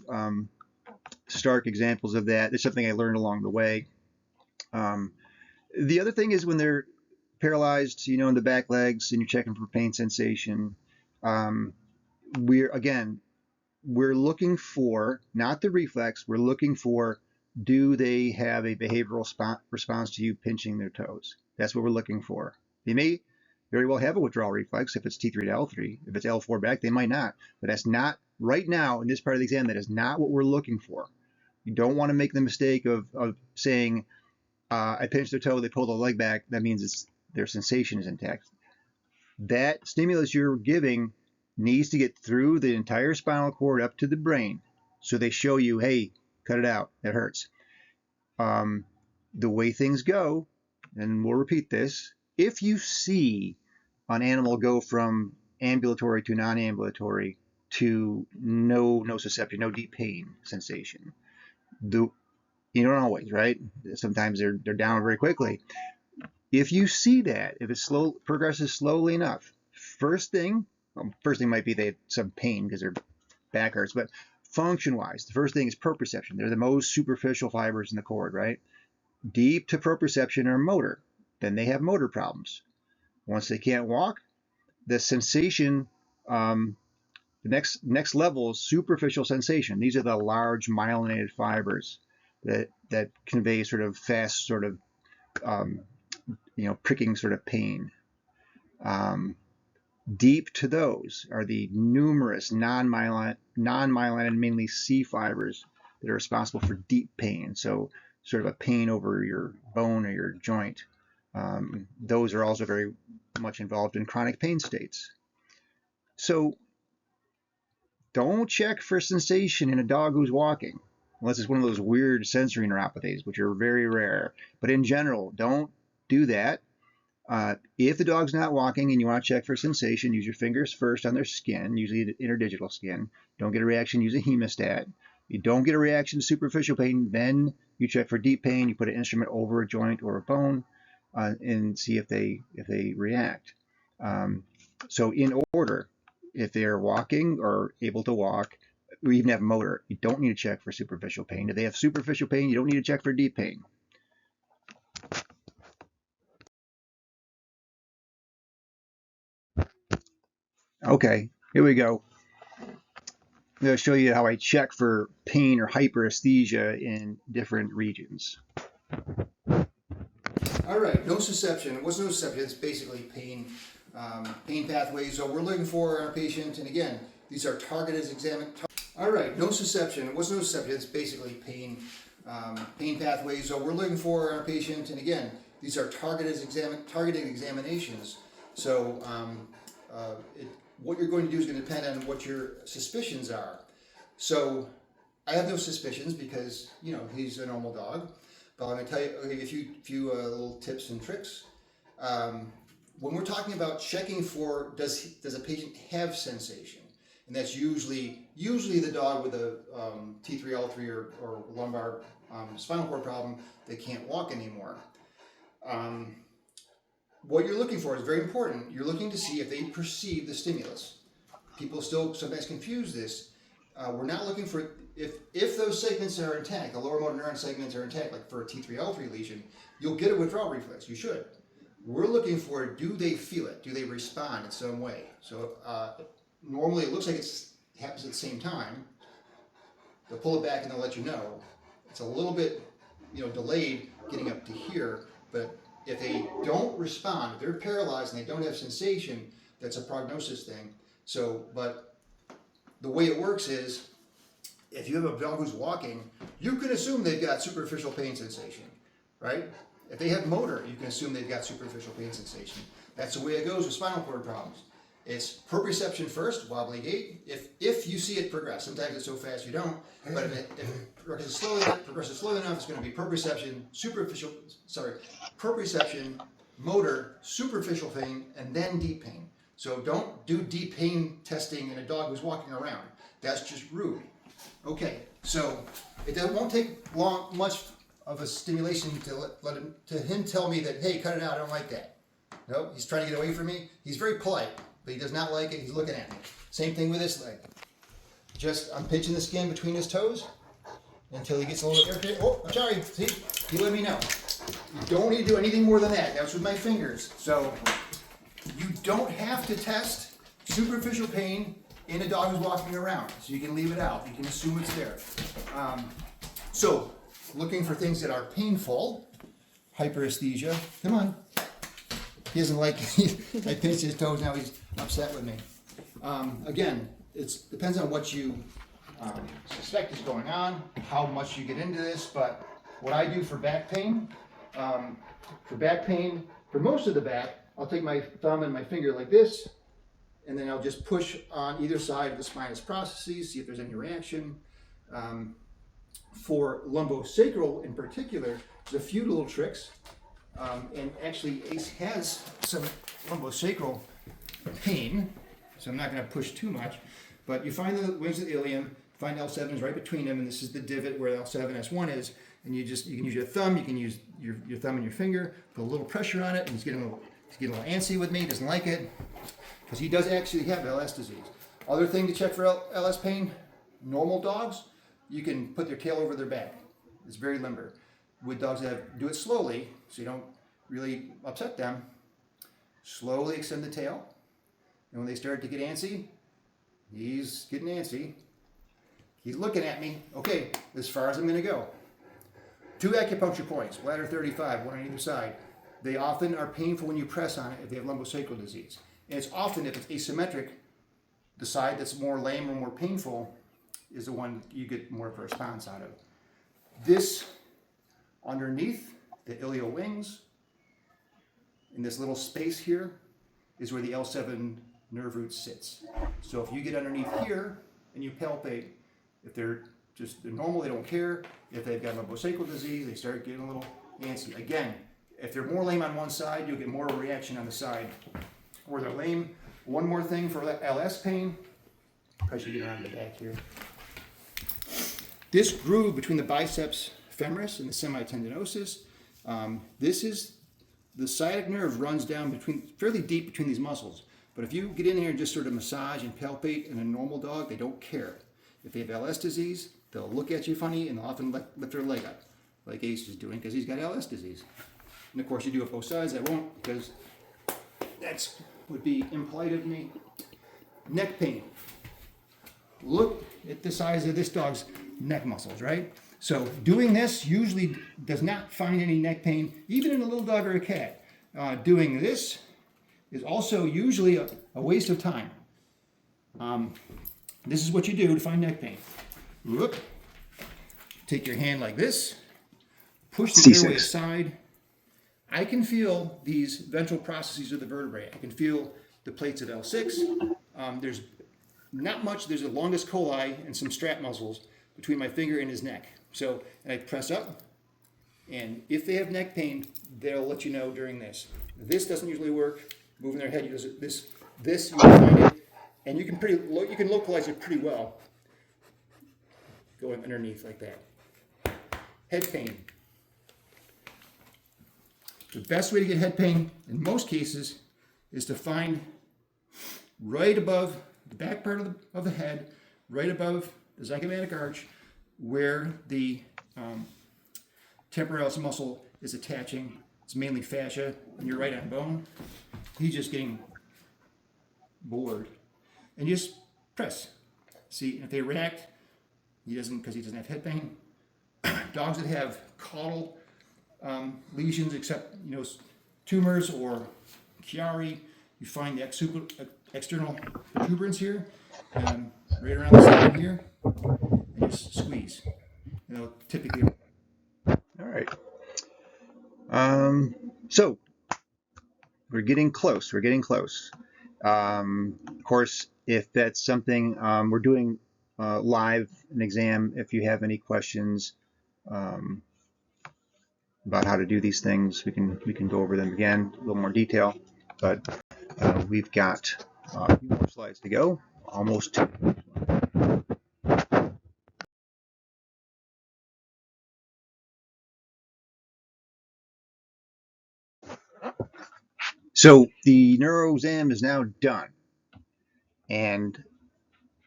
stark examples of that. It's something I learned along the way. The other thing is when they're paralyzed, in the back legs, and you're checking for pain sensation. We're looking for not the reflex. We're looking for, do they have a behavioral response to you pinching their toes? That's what we're looking for. They may very well have a withdrawal reflex if it's T3 to L3. If it's L4 back, they might not. But that's not, right now in this part of the exam, that is not what we're looking for. You don't want to make the mistake of saying, I pinched their toe, they pull the leg back. That means their sensation is intact. That stimulus you're giving needs to get through the entire spinal cord up to the brain. So they show you, hey, cut it out, it hurts. The way things go, and we'll repeat this, if you see an animal go from ambulatory to non-ambulatory to no nociception, no deep pain sensation, you don't always, right? Sometimes they're down very quickly. If you see that, if it progresses slowly enough, first thing might be they have some pain because their back hurts, but function-wise, the first thing is proprioception. They're the most superficial fibers in the cord, right? Deep to proprioception are motor. Then they have motor problems. Once they can't walk, the sensation, the next level is superficial sensation. These are the large myelinated fibers that convey sort of fast, sort of pricking sort of pain. Deep to those are the numerous non-myelinated, mainly C fibers that are responsible for deep pain. So sort of a pain over your bone or your joint. Those are also very much involved in chronic pain states. So don't check for sensation in a dog who's walking, unless it's one of those weird sensory neuropathies, which are very rare. But in general, don't do that. If the dog's not walking and you want to check for sensation, use your fingers first on their skin, usually the interdigital skin. Don't get a reaction, use a hemostat. You don't get a reaction to superficial pain, then you check for deep pain. You put an instrument over a joint or a bone and see if they react. So in order, if they are walking or able to walk, or even have motor, you don't need to check for superficial pain. If they have superficial pain, you don't need to check for deep pain. Okay, here we go. I'm going to show you how I check for pain or hyperesthesia in different regions. All right, nociception. What's nociception? It's basically pain, pain pathways. So we're looking for our patient, and again, these are targeted examined. All right, nociception. What's nociception? It's basically pain, pain pathways. So we're looking for our patient, and again, these are targeted examinations. So what you're going to do is going to depend on what your suspicions are. So I have no suspicions because he's a normal dog. But I'm going to tell you a few little tips and tricks. When we're talking about checking for does a patient have sensation, and that's usually the dog with a T3L3 or lumbar spinal cord problem, they can't walk anymore. What you're looking for is very important. You're looking to see if they perceive the stimulus. People still sometimes confuse this. We're not looking for if those segments are intact, the lower motor neuron segments are intact, like for a T3L3 lesion, you'll get a withdrawal reflex. You should. We're looking for, do they feel it? Do they respond in some way? So normally it looks like it happens at the same time. They'll pull it back and they'll let you know. It's a little bit delayed getting up to here, but if they don't respond, if they're paralyzed and they don't have sensation, that's a prognosis thing. So, but the way it works is, if you have a dog who's walking, you can assume they've got superficial pain sensation, right? If they have motor, you can assume they've got superficial pain sensation. That's the way it goes with spinal cord problems. It's proprioception first, wobbly gait. If you see it progress, sometimes it's so fast you don't, but if it progresses slowly enough, it's going to be proprioception, proprioception, motor, superficial pain, and then deep pain. So don't do deep pain testing in a dog who's walking around. That's just rude. Okay, so it won't take much of a stimulation to him tell me that, hey, cut it out, I don't like that. Nope, he's trying to get away from me. He's very polite, but he does not like it. He's looking at me. Same thing with this leg. I'm pinching the skin between his toes until he gets a little irritated. Oh, I'm sorry. See, he let me know. You don't need to do anything more than that. That's with my fingers. So you don't have to test superficial pain in a dog who's walking around. So you can leave it out. You can assume it's there. So looking for things that are painful, hyperesthesia. Come on. He doesn't like it. I pinched his toes, now he's upset with me. Again, it depends on what you suspect is going on, how much you get into this, but what I do for back pain, for most of the back, I'll take my thumb and my finger like this, and then I'll just push on either side of the spinous processes, see if there's any reaction. For lumbosacral in particular, there's a few little tricks. And actually, Ace has some lumbosacral pain, so I'm not going to push too much. But you find the wings of the ilium, find L7 is right between them, and this is the divot where L7, S1 is. And you can use your thumb, you can use your thumb and your finger, put a little pressure on it, and he's getting a little antsy with me, he doesn't like it, because he does actually have LS disease. Other thing to check for LS pain, normal dogs, you can put their tail over their back. It's very limber. With dogs that do it slowly, so you don't really upset them, Slowly extend the tail. And when they start to get antsy, he's getting antsy. He's looking at me. Okay, as far as I'm going to go. 2 acupuncture points, bladder 35, one on either side. They often are painful when you press on it if they have lumbosacral disease. And it's often, if it's asymmetric, the side that's more lame or more painful is the one you get more of a response out of. This underneath the iliac wings, in this little space here, is where the L7 nerve root sits. So if you get underneath here and you palpate, if they're normal, they don't care. If they've got lumbosacral disease, they start getting a little antsy. Again, if they're more lame on one side, you'll get more reaction on the side where they're lame. One more thing for LS pain, I should get around the back here. This groove between the biceps femoris and the semitendinosus, this is the sciatic nerve runs down fairly deep between these muscles. But if you get in here and just sort of massage and palpate in a normal dog, they don't care. If they have LS disease, they'll look at you funny and they'll often lift their leg up, like Ace is doing because he's got LS disease. And of course, you do it both sides. I won't because that would be impolite of me. Neck pain. Look at the size of this dog's neck muscles, right? So doing this usually does not find any neck pain, even in a little dog or a cat. Doing this is also usually a waste of time. This is what you do to find neck pain. Whoop. Take your hand like this, push the C6. airway aside. I can feel these ventral processes of the vertebrae. I can feel the plates of L6. There's not much, there's a longus coli and some strap muscles between my finger and his neck. So, and I press up, and if they have neck pain, they'll let you know during this. This doesn't usually work. Moving their head, you just this you can find it, and you can localize it pretty well. Going underneath like that. Head pain. The best way to get head pain in most cases is to find right above the back part of the head, right above the zygomatic arch, where the temporalis muscle is attaching. It's mainly fascia in your right on bone. He's just getting bored. And you just press. See, if they react, because he doesn't have head pain. Dogs that have caudal lesions, except tumors or Chiari, you find the external protuberance here, right around the side here, and just squeeze. Typically. All right. So we're getting close. We're getting close. Of course, if that's something we're doing live an exam, if you have any questions about how to do these things, we can go over them again in a little more detail. But we've got a few more slides to go. Almost to the finish line. So the neuro exam is now done, and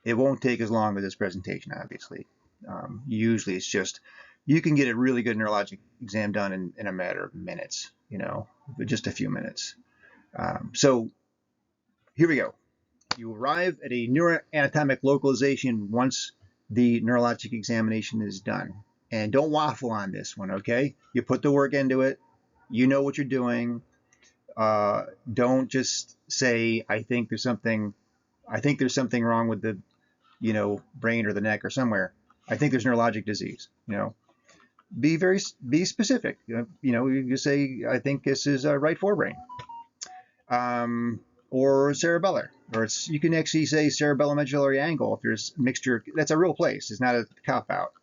it won't take as long as this presentation, obviously. Usually it's just, you can get a really good neurologic exam done in a matter of minutes, just a few minutes. So here we go. You arrive at a neuroanatomic localization once the neurologic examination is done. And don't waffle on this one, okay? You put the work into it. You know what you're doing. Don't just say, I think there's something wrong with the, brain or the neck or somewhere. I think there's neurologic disease. Be specific. You say, I think this is a right forebrain, or cerebellar, or you can actually say cerebellomedullary angle if there's a mixture. That's a real place. It's not a cop out.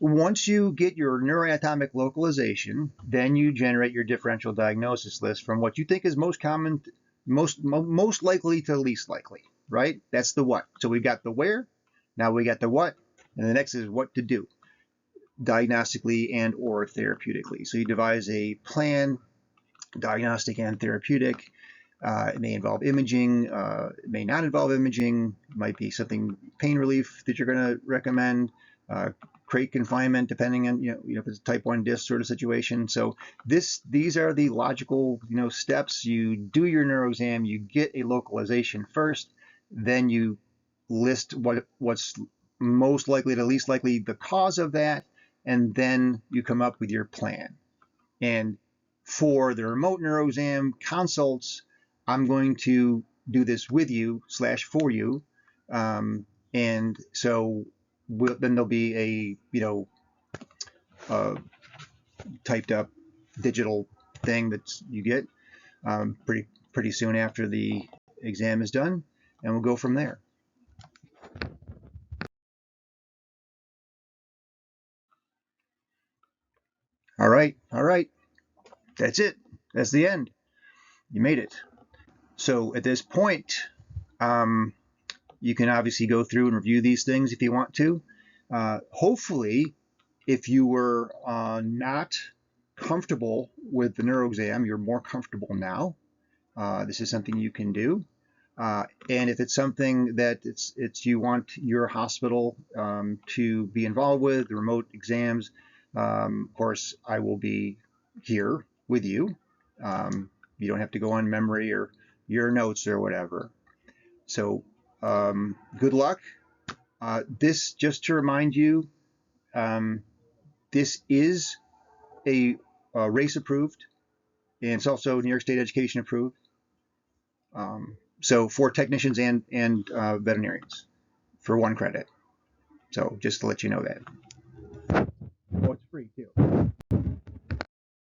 Once you get your neuroanatomic localization, then you generate your differential diagnosis list from what you think is most common, most likely to least likely, right? That's the what. So we've got the where, now we got the what, and the next is what to do, diagnostically and or therapeutically. So you devise a plan, diagnostic and therapeutic. It may involve imaging, it may not involve imaging, it might be something pain relief that you're going to recommend, crate confinement, depending on, if it's a type 1 disc sort of situation. So these are the logical, steps. You do your neuro exam, you get a localization first, then you list what's most likely to least likely the cause of that, and then you come up with your plan. And for the remote neuro exam consults, I'm going to do this with you / for you. And so then there'll be a typed up digital thing that you get pretty soon after the exam is done, and we'll go from there. All right. That's it. That's the end. You made it. So at this point, you can obviously go through and review these things if you want to. Hopefully, if you were not comfortable with the neuro exam, you're more comfortable now. This is something you can do. And if it's something that you want your hospital to be involved with, the remote exams, of course, I will be here with you. You don't have to go on memory or your notes or whatever. So good luck. This, just to remind you, this is a race approved, and it's also New York State Education approved. So for technicians and veterinarians for 1 credit. So just to let you know that. Oh, it's free too.